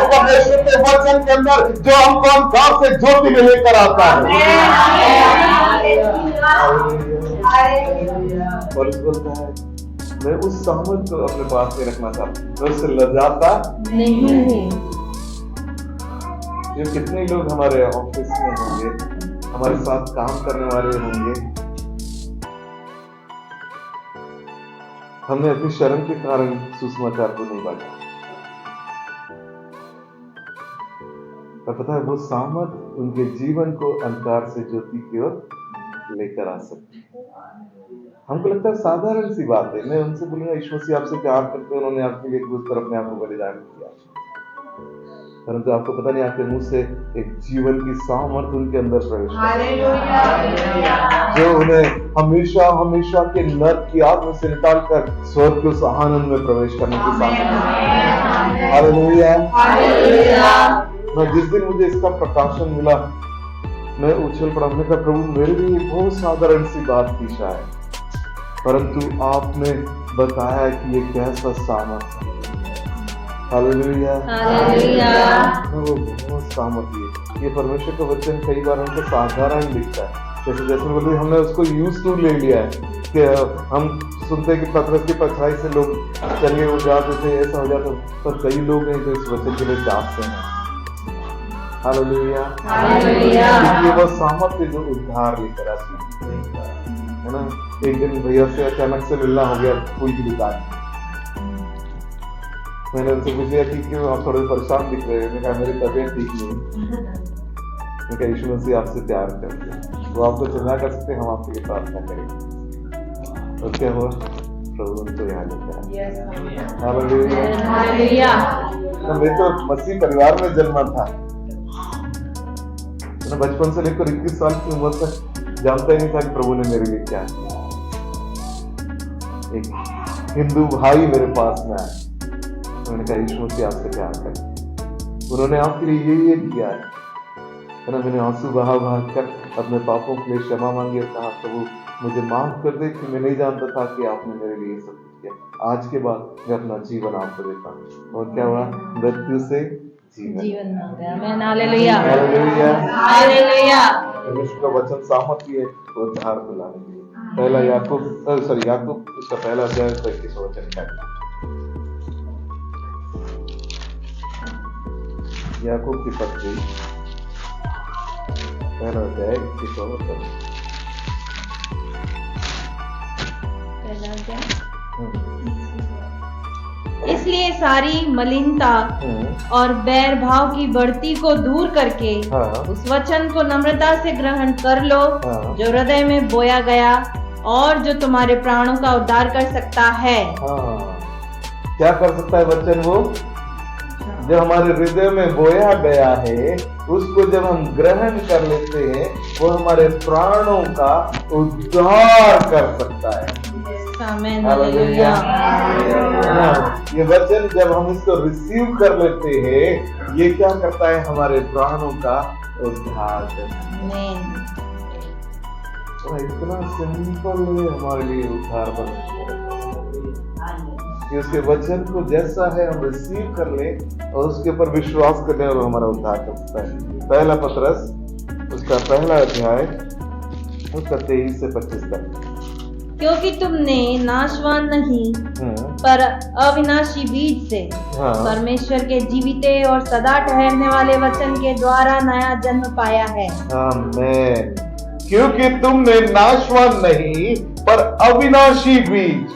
परमेश्वर के वचन के अंदर जो हमको अंधकार से ज्योति में लेकर आता है। और बोलता है मैं उस सामर्थ को अपने पास में रखना चाहता हूं, मैं उससे लजाता नहीं हूं। ये कितने लोग हमारे ऑफिस में होंगे, हमारे साथ काम करने वाले होंगे, हमने अपनी शर्म के कारण सुसमाचार को नहीं बांटा। पर पता है वो सामर्थ उनके जीवन को अंधकार से ज्योति की ओर लेकर आ सकती है। हमको लगता है साधारण सी बात है। मैं उनसे बोलूंगा यीशु मसीह आपसे प्यार करते हैं, उन्होंने आपके लिए क्रूस पर अपने आप को बलिदान किया, परंतु आपको पता नहीं आपके मुंह से एक जीवन की सामर्थ उनके अंदर प्रवेश जो उन्हें हमेशा हमेशा के नर्क की आग में से निकालकर स्वर्ग के उस आनंद में प्रवेश करने की सामर्थ। हालेलुया। जिस दिन मुझे इसका प्रकाशन मिला, मैं उछल पड़ा, मैंने कहा प्रभु मेरे लिए बहुत साधारण सी बात थी शायद, परंतु आपने बताया कि ये कैसा सामर्थ है। हालेलुया। वो बहुत सामर्थ्य है। ये परमेश्वर का वचन कई बार हमको साधारण दिखता है, जैसे बोलते हमने उसको यूज टू ले लिया है कि हम सुनते हैं कि पतरस की परछाई से लोग चंगे हो जाते थे, ऐसा हो जाता, पर कई लोग हैं जो इस वचन के लिए जागते हैं। हालेलुया। ये वो सामर्थ्य जो उद्धार लेकर आती है ना। एक दिन भैया से अचानक से मिलना हो गया फूल की दुकान। मैंने उनसे पूछा कि क्यों आप थोड़े परेशान दिख रहे हैं। मैंने कहा मेरी तबीयत ठीक नहीं। मैंने कहा यीशु मसीह आपसे प्यार करते हैं, वो आपको चंगा कर सकते हैं, हम आपके लिए प्रार्थना करेंगे। और क्या हुआ, प्रभु उनको यहाँ लेकर आया। मैं तो मसीह परिवार में जन्मा था। मैंने बचपन से लेकर 21 साल की उम्र तक जानता ही नहीं था कि प्रभु ने मेरे लिए क्या किया। एक हिंदू भाई मेरे पास में आया, मैंने कहा यीशु मसीह आपसे प्यार करते, उन्होंने आपके लिए ये किया है ना। मैंने आंसू बहा कर अपने पापों के लिए क्षमा मांगी और कहा प्रभु मुझे माफ कर दे कि मैं नहीं जानता था कि आपने मेरे लिए सब कुछ किया। आज के बाद मैं अपना जीवन आपको देता हूँ। और क्या हुआ, मृत्यु से जीवन में आ गया। आमीन। हालेलुया। हालेलुया। परमेश्वर का वचन सामर्थ्य है उद्धार को लाने के लिए। पहला याकूब उसका पहला अध्याय 21 वचन का, याकूब की पत्री पहला अध्याय 21 वचन। इसलिए सारी मलिनता और बैर भाव की बढ़ती को दूर करके उस वचन को नम्रता से ग्रहण कर लो जो हृदय में बोया गया और जो तुम्हारे प्राणों का उद्धार कर सकता है। क्या कर सकता है वचन? वो जो हमारे हृदय में बोया गया है उसको जब हम ग्रहण कर लेते हैं वो हमारे प्राणों का उद्धार कर सकता है। ये वचन जब हम इसको रिसीव कर लेते हैं ये क्या करता है, हमारे प्राणों का उद्धार करता है। इतना सिंपल है हमारे लिए उद्धार कि उसके वचन को जैसा है हम रिसीव कर ले और उसके ऊपर विश्वास कर ले और हमारा उद्धार कर सकता है। पहला पतरस उसका पहला अध्याय उसका 23 से 25 तक। क्योंकि तुमने नाशवान नहीं पर अविनाशी बीज से हाँ। परमेश्वर के जीवित और सदा ठहरने वाले वचन के द्वारा नया जन्म पाया है। आमीन। क्योंकि तुमने नाशवान नहीं पर अविनाशी बीज,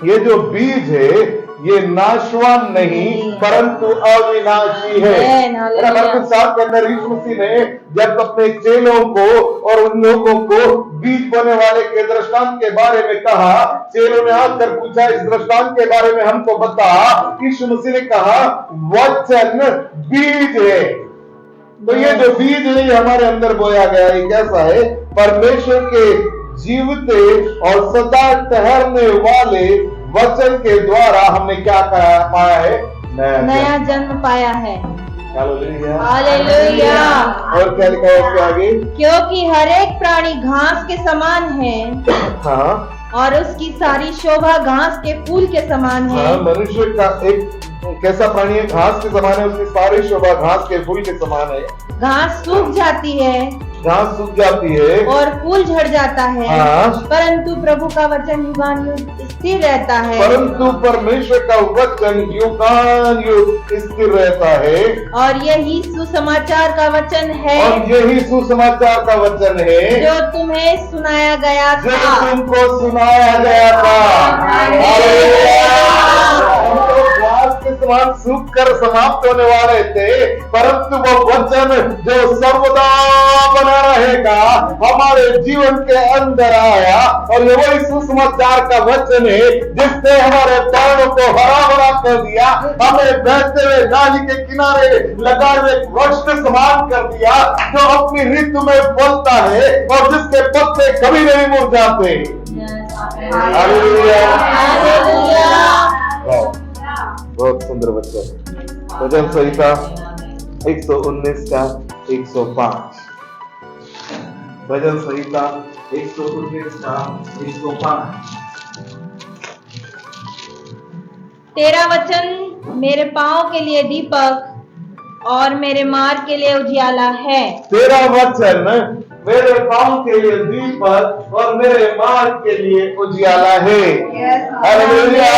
ये जो बीज है ये नाशवान नहीं परंतु अविनाशी है। मरकुस 7 के अंदर यीशु मसीह ने जब अपने चेलों को और उन लोगों को बीज बोने वाले के दृष्टांत के बारे में कहा, चेलों ने आकर पूछा इस दृष्टांत के बारे में हमको बता। यीशु मसीह ने कहा वचन बीज है। तो ये जो बीज है ये हमारे अंदर बोया गया, ये कैसा है? परमेश्वर के जीवित और सदा ठहरने वाले वचन के द्वारा हमने क्या पाया है? नया जन्म पाया है। हालेलुया। हालेलुया। और क्या लिखा है इसके आगे? क्योंकि हर एक प्राणी घास के समान है हाँ, और उसकी सारी शोभा घास के फूल के समान है। हाँ, मनुष्य का एक कैसा प्राणी है? घास के समान है, उसकी सारी शोभा घास के फूल के समान है। घास सूख जाती है, घास सूख जाती है और फूल झड़ जाता है, हाँ। परंतु प्रभु का वचन युगानुयुग स्थिर रहता है। परंतु परमेश्वर का वचन युगानुयुग स्थिर रहता है। और यही सुसमाचार का वचन है, और यही सुसमाचार का वचन है जो तुम्हें सुनाया गया जो था। तुमको सुनाया गया था। हालेलुया। हम तो घास के समान सूख कर समाप्त होने वाले थे, परंतु वो वचन जो सर्वदा बना रहेगा हमारे जीवन के अंदर आया। और ये वही सुसमाचार का वचन है जिसने हमारे पैरों को हरा भरा कर दिया, हमें बहते हुए नाली के किनारे लगाए हुए वृक्ष के समान कर दिया, जो अपनी ऋतु में फलता है और जिसके पत्ते कभी नहीं मुरझाते। हालेलुया। बहुत सुंदर वचन। भजन संहिता 119 का 105। भजन संहिता 119 का 105। तेरा वचन मेरे पाँव के लिए दीपक और मेरे मार्ग के लिए उजियाला है। तेरा वचन मेरे पाँव के लिए दीपक और मेरे मार्ग के लिए उजियाला है। हालेलुया।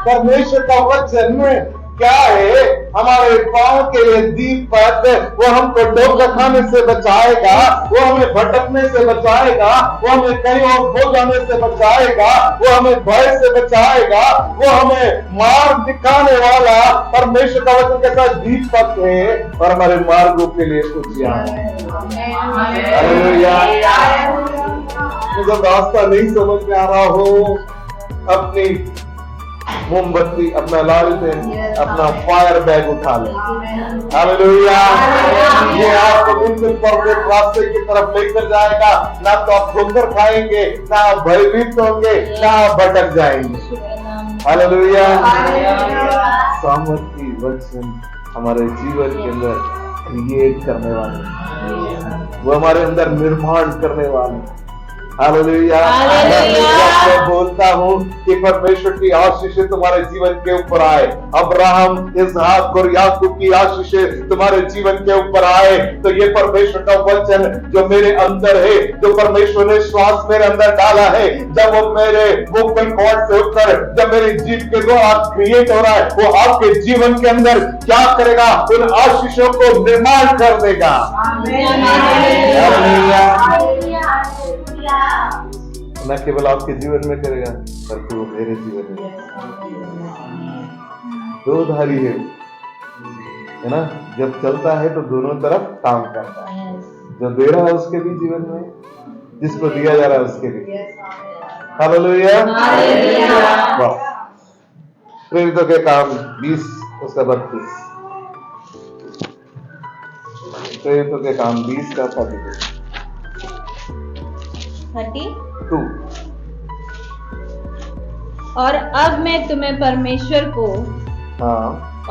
परमेश्वर का वचन क्या है? हमारे पाँव के लिए दीपक, वो हमको धोखा खाने से बचाएगा, वो हमें भटकने से बचाएगा, वो हमें कहीं और खो जाने से बचाएगा, वो हमें भय से बचाएगा, वो हमें मार्ग दिखाने वाला परमेश्वर का वचन के साथ दीपक है और हमारे मार्गों के लिए उजियाला है। हालेलुया। जब रास्ता नहीं समझ में आ रहा हो, अपनी मोमबत्ती, अपना लालटेन, अपना फायर बैग उठा ले। हालेलुया। ये आपको बिल्कुल परफेक्ट रास्ते की तरफ लेकर जाएगा। ना तो आप ठोकर खाएंगे, ना आप भयभीत होंगे, ना आप भटक जाएंगे। हालेलुया। सामर्थी वचन हमारे जीवन के अंदर क्रिएट करने वाले, वो हमारे अंदर निर्माण करने वाले। हालेलुया। मैं बोलता हूँ कि परमेश्वर की आशीषें तुम्हारे जीवन के ऊपर आए। अब्राहम, इसहाक और याकूब की आशीषें तुम्हारे जीवन के ऊपर आए। तो ये परमेश्वर का वचन जो मेरे अंदर है, जो परमेश्वर ने श्वास मेरे अंदर डाला है, जब वो मेरे वोकल कॉर्ड से उठकर जब मेरी जीभ के द्वारा क्रिएट हो रहा है, वो आपके जीवन के अंदर क्या करेगा? उन आशीषों को निर्माण कर देगा। न केवल आपके जीवन में करेगा, बल्कि वो मेरे जीवन में। दो धारी है ना? जब चलता है तो दोनों तरफ काम करता है। जो दे रहा है उसके भी जीवन में, जिसको दिया जा रहा है उसके भी। हालेलुया। वाह। प्रेरितों के काम 20 उसका 32। प्रेरितों के काम 20 का 32। और अब मैं तुम्हें परमेश्वर को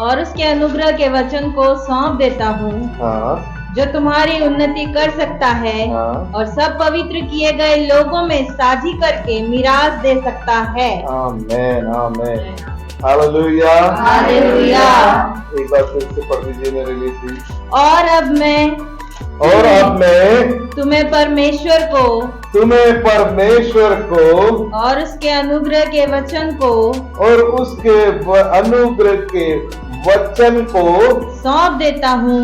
और उसके अनुग्रह के वचन को सौंप देता हूँ, जो तुम्हारी उन्नति कर सकता है और सब पवित्र किए गए लोगों में साझी करके मिरास दे सकता है। आमीन, आमीन। हालेलुया। हालेलुया। एक बार फिर से पढ़ दीजिए मेरे लिए प्लीज। और अब मैं तुम्हें परमेश्वर को तुम्हें परमेश्वर को और उसके अनुग्रह के वचन को और उसके अनुग्रह के वचन को सौंप देता हूँ।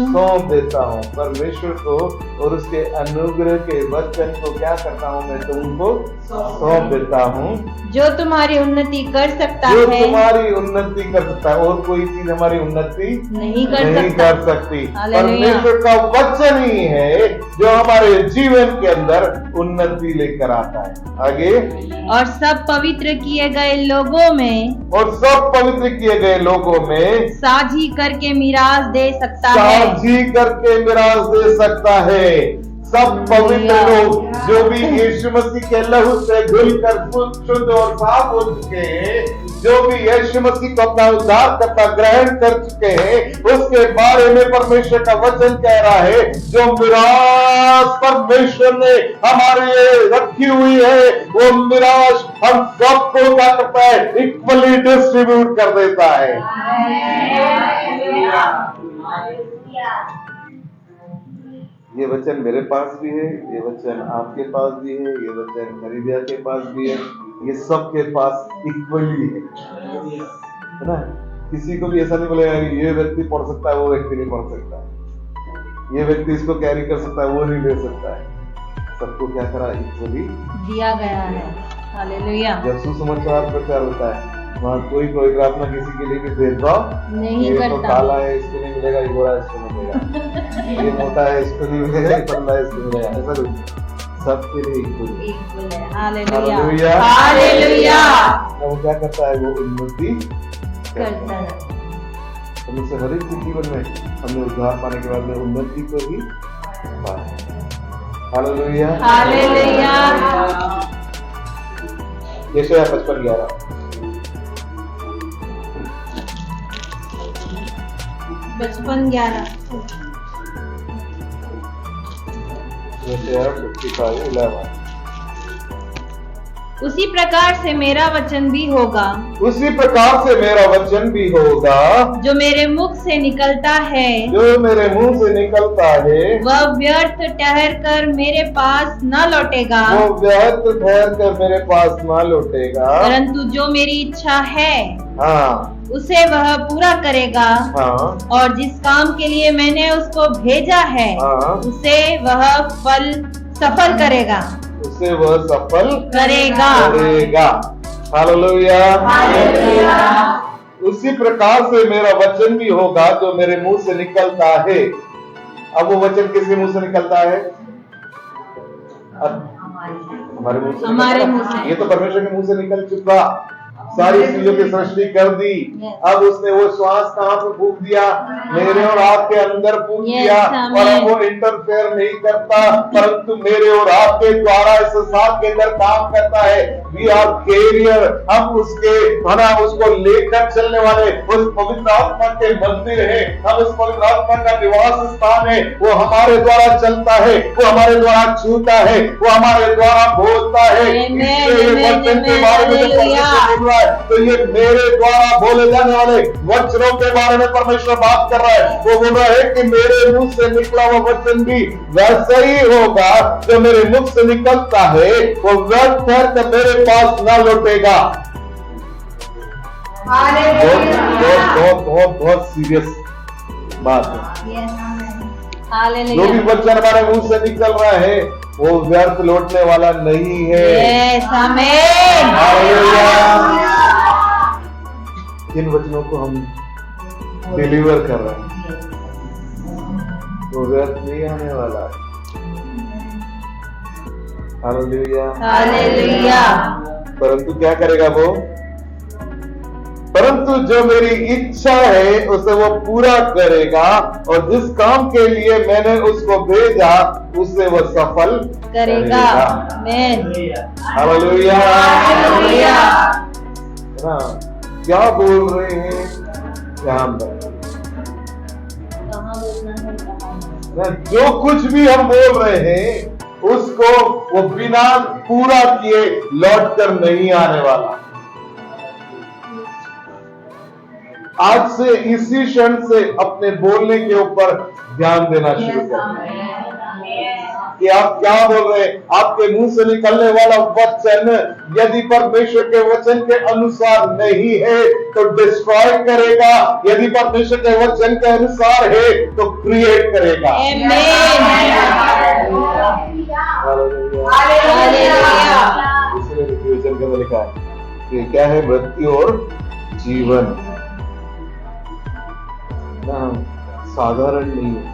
परमेश्वर को और उसके अनुग्रह के वचन को क्या करता हूँ? मैं तुमको सौंप देता हूँ, जो तुम्हारी उन्नति कर सकता जो है, तुम्हारी उन्नति कर सकता है। और कोई चीज हमारी उन्नति नहीं कर नहीं सकता। कर सकती। हालेलुया। परमेश्वर का वचन ही है जो हमारे जीवन के अंदर उन्नति लेकर आता है। आगे, और सब पवित्र किए गए लोगों में और सब पवित्र किए गए लोगों में साझी करके मिरास दे सकता है। साझी करके मिरास दे सकता है। सब पवित्र लोग जो भी यीशु मसीह के लहू से धुलकर शुद्ध और साफ हो चुके हैं, जो भी यीशु मसीह को अपना उद्धारकर्ता ग्रहण कर चुके हैं, उसके बारे में परमेश्वर का वचन कह रहा है जो मिरास परमेश्वर ने हमारे लिए रखी हुई है, वो मिरास हम सबको क्या करता है? इक्वली डिस्ट्रीब्यूट कर देता है। ये वचन मेरे पास भी है, ये वचन आपके पास भी है, ये वचन खरीदिया के पास भी है, ये सबके पास इक्वली है ना। किसी को भी ऐसा नहीं बोलेगा कि ये व्यक्ति पढ़ सकता है, वो व्यक्ति नहीं पढ़ सकता, ये व्यक्ति इसको कैरी कर सकता है, वो नहीं ले सकता है। सबको क्या करा? इक्वली दिया गया है। हालेलुया। जब सुसमाचार प्रचार होता है, वहाँ कोई प्रार्थना किसी के लिए भी भेदभाव नहीं ये करता। तो काला है इसको नहीं मिलेगा, ये गोरा इसको नहीं मिलेगा, ये मोटा है इसको नहीं मिलेगा, ये पतला है इसको मिलेगा, ऐसा कुछ। सबके लिए इक्वल है। हालेलुया। हालेलुया। हालेलुया। वो क्या करता है? वो उन्नति करता है। हम उससे हर एक के जीवन में हमने उद्धार पाने के बाद में उन्नति को ही पाया। हालेलुया। हालेलुया। यशायाह 55:11 55:11 यशायाह 55:11 उसी प्रकार से मेरा वचन भी होगा, उसी प्रकार से मेरा वचन भी होगा जो मेरे मुख से निकलता है, जो मेरे मुंह से निकलता है, वह व्यर्थ ठहर कर मेरे पास न लौटेगा, वो व्यर्थ ठहर कर मेरे पास ना लौटेगा, परंतु जो मेरी इच्छा है हाँ उसे वह पूरा करेगा, हाँ और जिस काम के लिए मैंने उसको भेजा है हाँ, उसे वह सफल करेगा। उसे वह सफल करेगा। हालेलुया। उसी प्रकार से मेरा वचन भी होगा जो मेरे मुंह से निकलता है। अब वो वचन किसके मुंह से निकलता है? हमारे मुंह से। हमारे मुंह से। ये तो परमेश्वर के मुंह से निकल चुका, सारी चीजों की सृष्टि कर दी। अब उसने वो श्वास कहाँ पे फूंक दिया? मेरे और आपके अंदर फूंक दिया, और अब वो इंटरफेयर नहीं करता, परंतु मेरे और आपके द्वारा इस संसार के अंदर काम करता है। वी आर कैरियर, हम उसके उसको लेकर चलने वाले उस पवित्र आत्मा के मंदिर है, हम उस पवित्र आत्मा का निवास स्थान है। वो हमारे द्वारा चलता है, वो हमारे द्वारा छूता है, वो हमारे द्वारा बोलता है। इसलिए ये वचन के बारे में बोल रहा है, तो ये मेरे द्वारा बोले जाने वाले वचनों के बारे में परमेश्वर बात कर रहा है। वो बोल रहा है कि मेरे मुंह से निकला हुआ वचन भी वैसा ही होगा जो मेरे मुख से निकलता है, वो व्यर्थ ठहरकर मेरे पास ना लौटेगा। बहुत सीरियस बात है। जो भी वचन हमारे मुंह से निकल रहा है वो व्यर्थ लौटने वाला नहीं है। जिन वचनों को हम डिलीवर कर रहे हैं वो व्यर्थ नहीं आने वाला है। हालेलुया। परंतु क्या करेगा वो? परंतु जो मेरी इच्छा है उसे वो पूरा करेगा, और जिस काम के लिए मैंने उसको भेजा उसे वो सफल करेगा। हालेलुया। क्या बोल रहे हैं ध्यान रखें। जो कुछ भी हम बोल रहे हैं उसको वो बिना पूरा किए लौट कर नहीं आने वाला। आज से इसी क्षण से अपने बोलने के ऊपर ध्यान देना शुरू करें। कि आप क्या बोल रहे हैं। आपके मुंह से निकलने वाला वचन यदि परमेश्वर के वचन के अनुसार नहीं है तो डिस्ट्रॉय करेगा, यदि परमेश्वर के वचन के अनुसार है तो क्रिएट करेगा। इसलिए वचन के अंदर लिखा है कि क्या है, मृत्यु और जीवन ना साधारण नहीं है,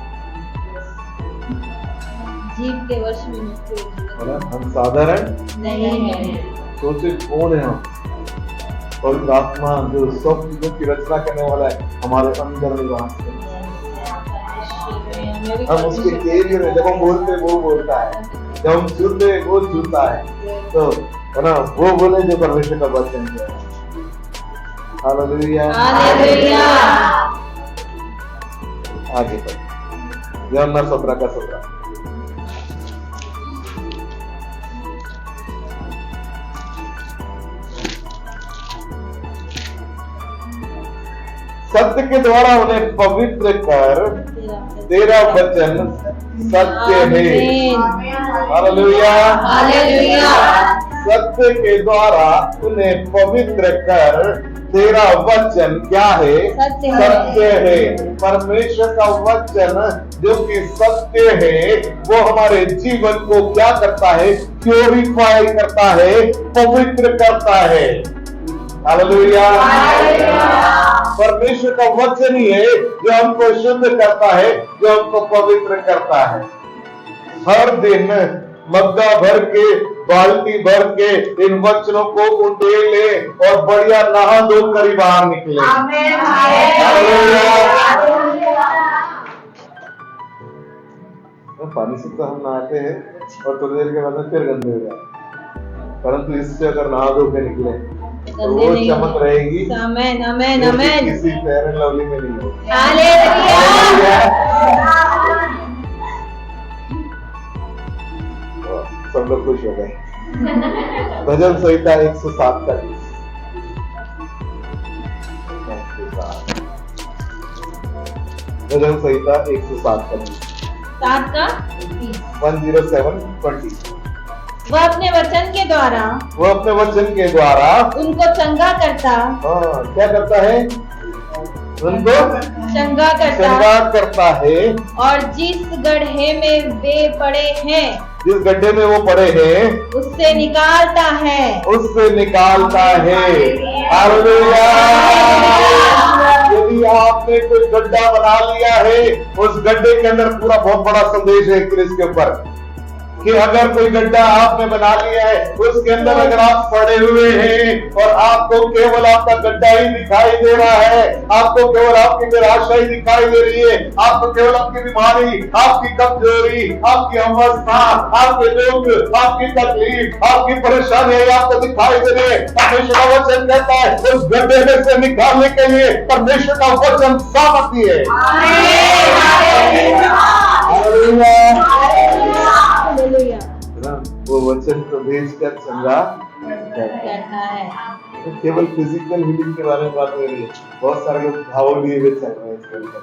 जीव के वश में मृत्यु है ना, हम साधारण नहीं है। सोचे कौन है हम, और आत्मा जो सब चीजों की रचना करने वाला है हमारे अंदर निवास करता है। हम उसके कैरियर में जब हम बोलते वो बोलता है, जब हम सुनते वो सुनता है, तो है ना वो बोले जो परमेश्वर का वचन है। Hallelujah, hallelujah. आगे बढ़ यूहन्ना 17 का 17। सत्य के द्वारा उन्हें पवित्र कर, तेरा वचन सत्य है। Hallelujah, hallelujah. सत्य के द्वारा उन्हें पवित्र कर, तेरा वचन क्या है, सत्य है। परमेश्वर का वचन जो कि सत्य है वो हमारे जीवन को क्या करता है, प्योरीफाई करता है, पवित्र करता है। हालेलुया। परमेश्वर का वचन ही है जो हमको शुद्ध करता है, जो हमको पवित्र करता है। हर दिन मग्गा भर के, बाल्टी भर के इन वचनों को उंडेले और बढ़िया नहा धो कर बाहर निकले। पानी से तो हम नहाते हैं और थोड़ी देर के बाद में फिर गंदे हो जाते, परंतु इससे अगर नहा धो के निकले तो वो चमक रहेगी, आमेन, आमेन, आमेन। किसी फेयर एंड लवली में नहीं होगी। हालेलुया। सब लोग खुश हो गए। भजन संहिता 107 का 20। भजन संहिता 107 का 20। 7 का 107:20। वह अपने वचन के द्वारा, वो अपने वचन के द्वारा उनको चंगा करता, क्या करता है, उनको चंगा चंगा करता है, और जिस गड्ढे में वे पड़े हैं, जिस गड्ढे में वो पड़े हैं उससे निकालता है, उससे निकालता है। हालेलुया। यदि आपने कोई गड्ढा बना लिया है, उस गड्ढे के अंदर पूरा बहुत बड़ा संदेश है इसके ऊपर कि अगर कोई गड्ढा आपने बना लिया है, उसके अंदर अगर आप पड़े हुए हैं और आपको केवल आपका गड्ढा ही दिखाई दे रहा है, आपको केवल आपकी निराशा ही दिखाई दे रही है, आपको केवल आपकी बीमारी, आपकी कमजोरी, आपकी अवस्था, आपके दुख, आपकी तकलीफ, आपकी परेशानी आपको दिखाई दे रही है, परमेश्वर का वचन कहता है उस गड्ढे में से निकालने के लिए परमेश्वर का वचन सामर्थ्य है। हालेलुया। वो वचन को भेजकर चंगा करता है। तो केवल फिजिकल हीलिंग के बारे में बात हो रही है, बहुत सारे लोग घाव लिए हुए चल रहे हैं इसके ऊपर।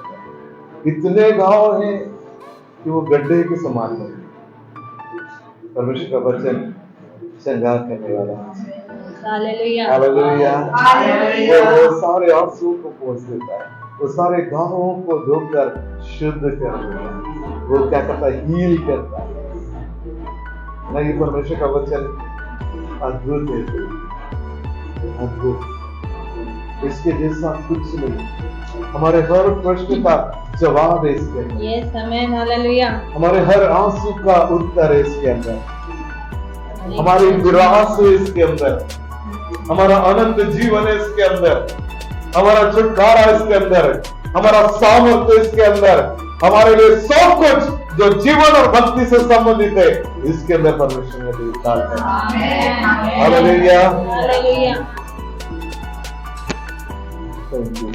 इतने घाव हैं कि वो गड्ढे के समान है। परमेश्वर का वचन चंगा करने वाला है। हालेलुया। हालेलुया। वो सारे आंसुओं को पोंछ देता है, वो सारे घावों को धोकर शुद्ध कर देता है। वो क्या करता है, हील करता है। नहीं, परमेश्वर का वचन अद्भुत है, अद्भुत, इसके जैसा कुछ नहीं। हमारे हर प्रश्न का जवाब है इसके अंदर। यस, आमेन, हालेलुया। हमारे हर आंसू का उत्तर है इसके अंदर, हमारी निराश है इसके अंदर, हमारा अनंत जीवन है इसके अंदर, हमारा छुटकारा इसके अंदर, हमारा सामर्थ्य इसके अंदर, हमारे लिए सब कुछ जो जीवन और भक्ति से संबंधित है इसके अंदर परमेश्वर ने विस्तार किया। Hallelujah, hallelujah. Thank you.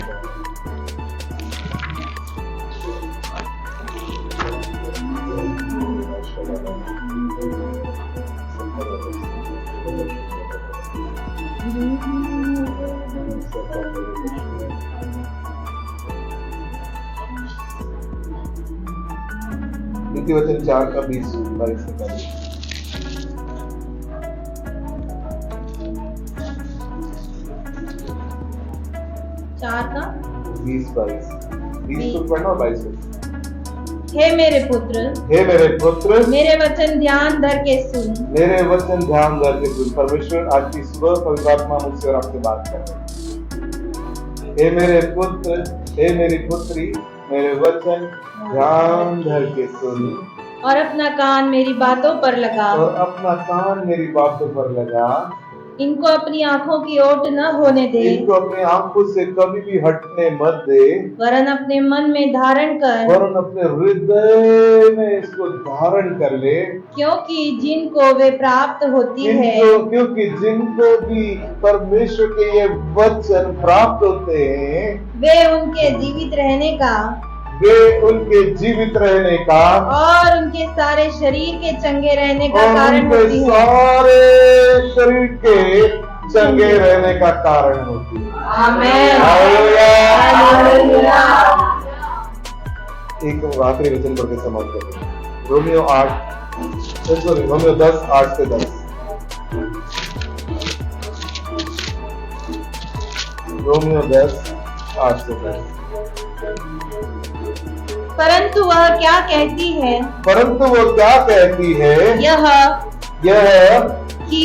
नीति वचन 4 का 20-22 निकालिए। 4 का 20-22 20 पढ़ना और 22। हे मेरे पुत्र, हे मेरे पुत्र, मेरे वचन ध्यान धर के सुन। मेरे वचन ध्यान धर के सुन। परमेश्वर आज की सुबह पवित्र आत्मा मुझसे और आपसे बात कर रहे हैं। हे मेरे पुत्र, हे मेरी पुत्री, मेरे वचन ध्यान धर के सुन और अपना कान मेरी बातों पर लगा। और अपना कान मेरी बातों पर लगा। इनको अपनी आंखों की ओट न होने दे, इनको अपनी आंखों से कभी भी हटने मत दे, वरन अपने मन में धारण कर, वरन अपने हृदय में इसको धारण कर ले। क्योंकि जिनको वे प्राप्त होती है, क्योंकि जिनको भी परमेश्वर के ये वचन प्राप्त होते हैं, वे उनके जीवित रहने का वे उनके जीवित रहने का और उनके सारे शरीर के चंगे रहने का और कारण उनके होती है। सारे शरीर के चंगे रहने का कारण होती है। आमेन। हालेलुया। एक आखिरी वचन पढ़ के समाप्त करते हैं। रोमियो 10 8 से 10। रोमियो 10 8 से 10। परंतु वह क्या कहती है, परंतु वो क्या कहती है, यह कि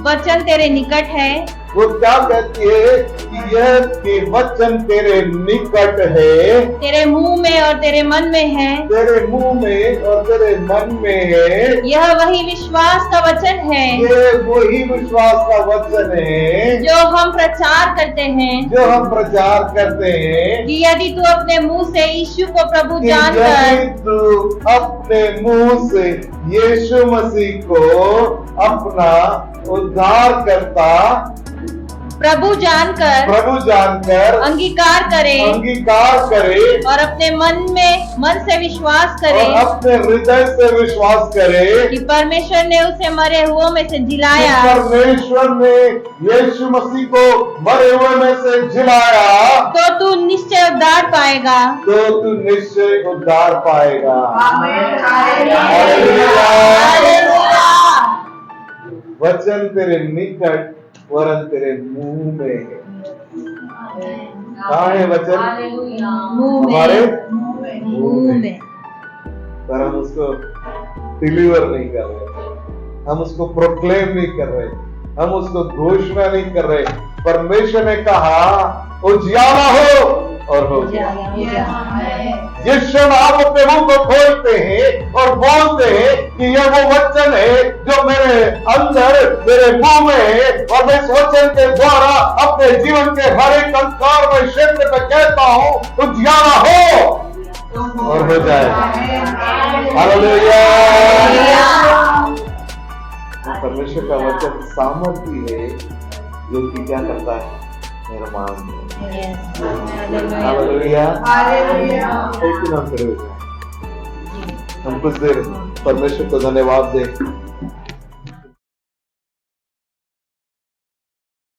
वचन तेरे निकट है, वो क्या कहती है कि यह कि वचन तेरे निकट है, तेरे मुंह में और तेरे मन में है, तेरे मुंह में और तेरे मन में है। यह वही विश्वास का वचन है ये वही विश्वास का वचन है जो हम प्रचार करते हैं, जो हम प्रचार करते हैं कि यदि तू अपने मुंह से यीशु को प्रभु कि जानकर यदि तू अपने मुंह से यीशु मसीह को अपना उद्धार करता प्रभु जानकर अंगीकार करे और अपने मन से विश्वास करे अपने हृदय से विश्वास करे कि परमेश्वर ने उसे मरे हुओं में से कि जिलाया, परमेश्वर ने यीशु मसीह को मरे हुए में से जिलाया, तो तू निश्चय उद्धार पाएगा। तो तू निश्चय उद्धार पाएगा। हालेलुया। वचन तेरे निकट वरन तेरे मुंह में है। कहाँ है वचन? मुंह हमारे में, मुंह में। पर हम उसको डिलीवर नहीं कर रहे, हम उसको प्रोक्लेम नहीं कर रहे, हम उसको घोषणा नहीं कर रहे। परमेश्वर ने कहा उजियारा हो और हो गया। जिस क्षण आप अपने मुंह को खोलते हैं और बोलते हैं कि यह वो वचन है जो मेरे अंदर मेरे मुंह में है और मैं इस वचन के द्वारा अपने जीवन के हर एक अंकार में क्षेत्र में कहता हूं उजियारा हो और हो जाए। हालेलुया। परमेश्वर का वचन सामर्थ्य है जो कि क्या करता है, निर्माण। हालेलुया। हम कुछ देर परमेश्वर को धन्यवाद दें।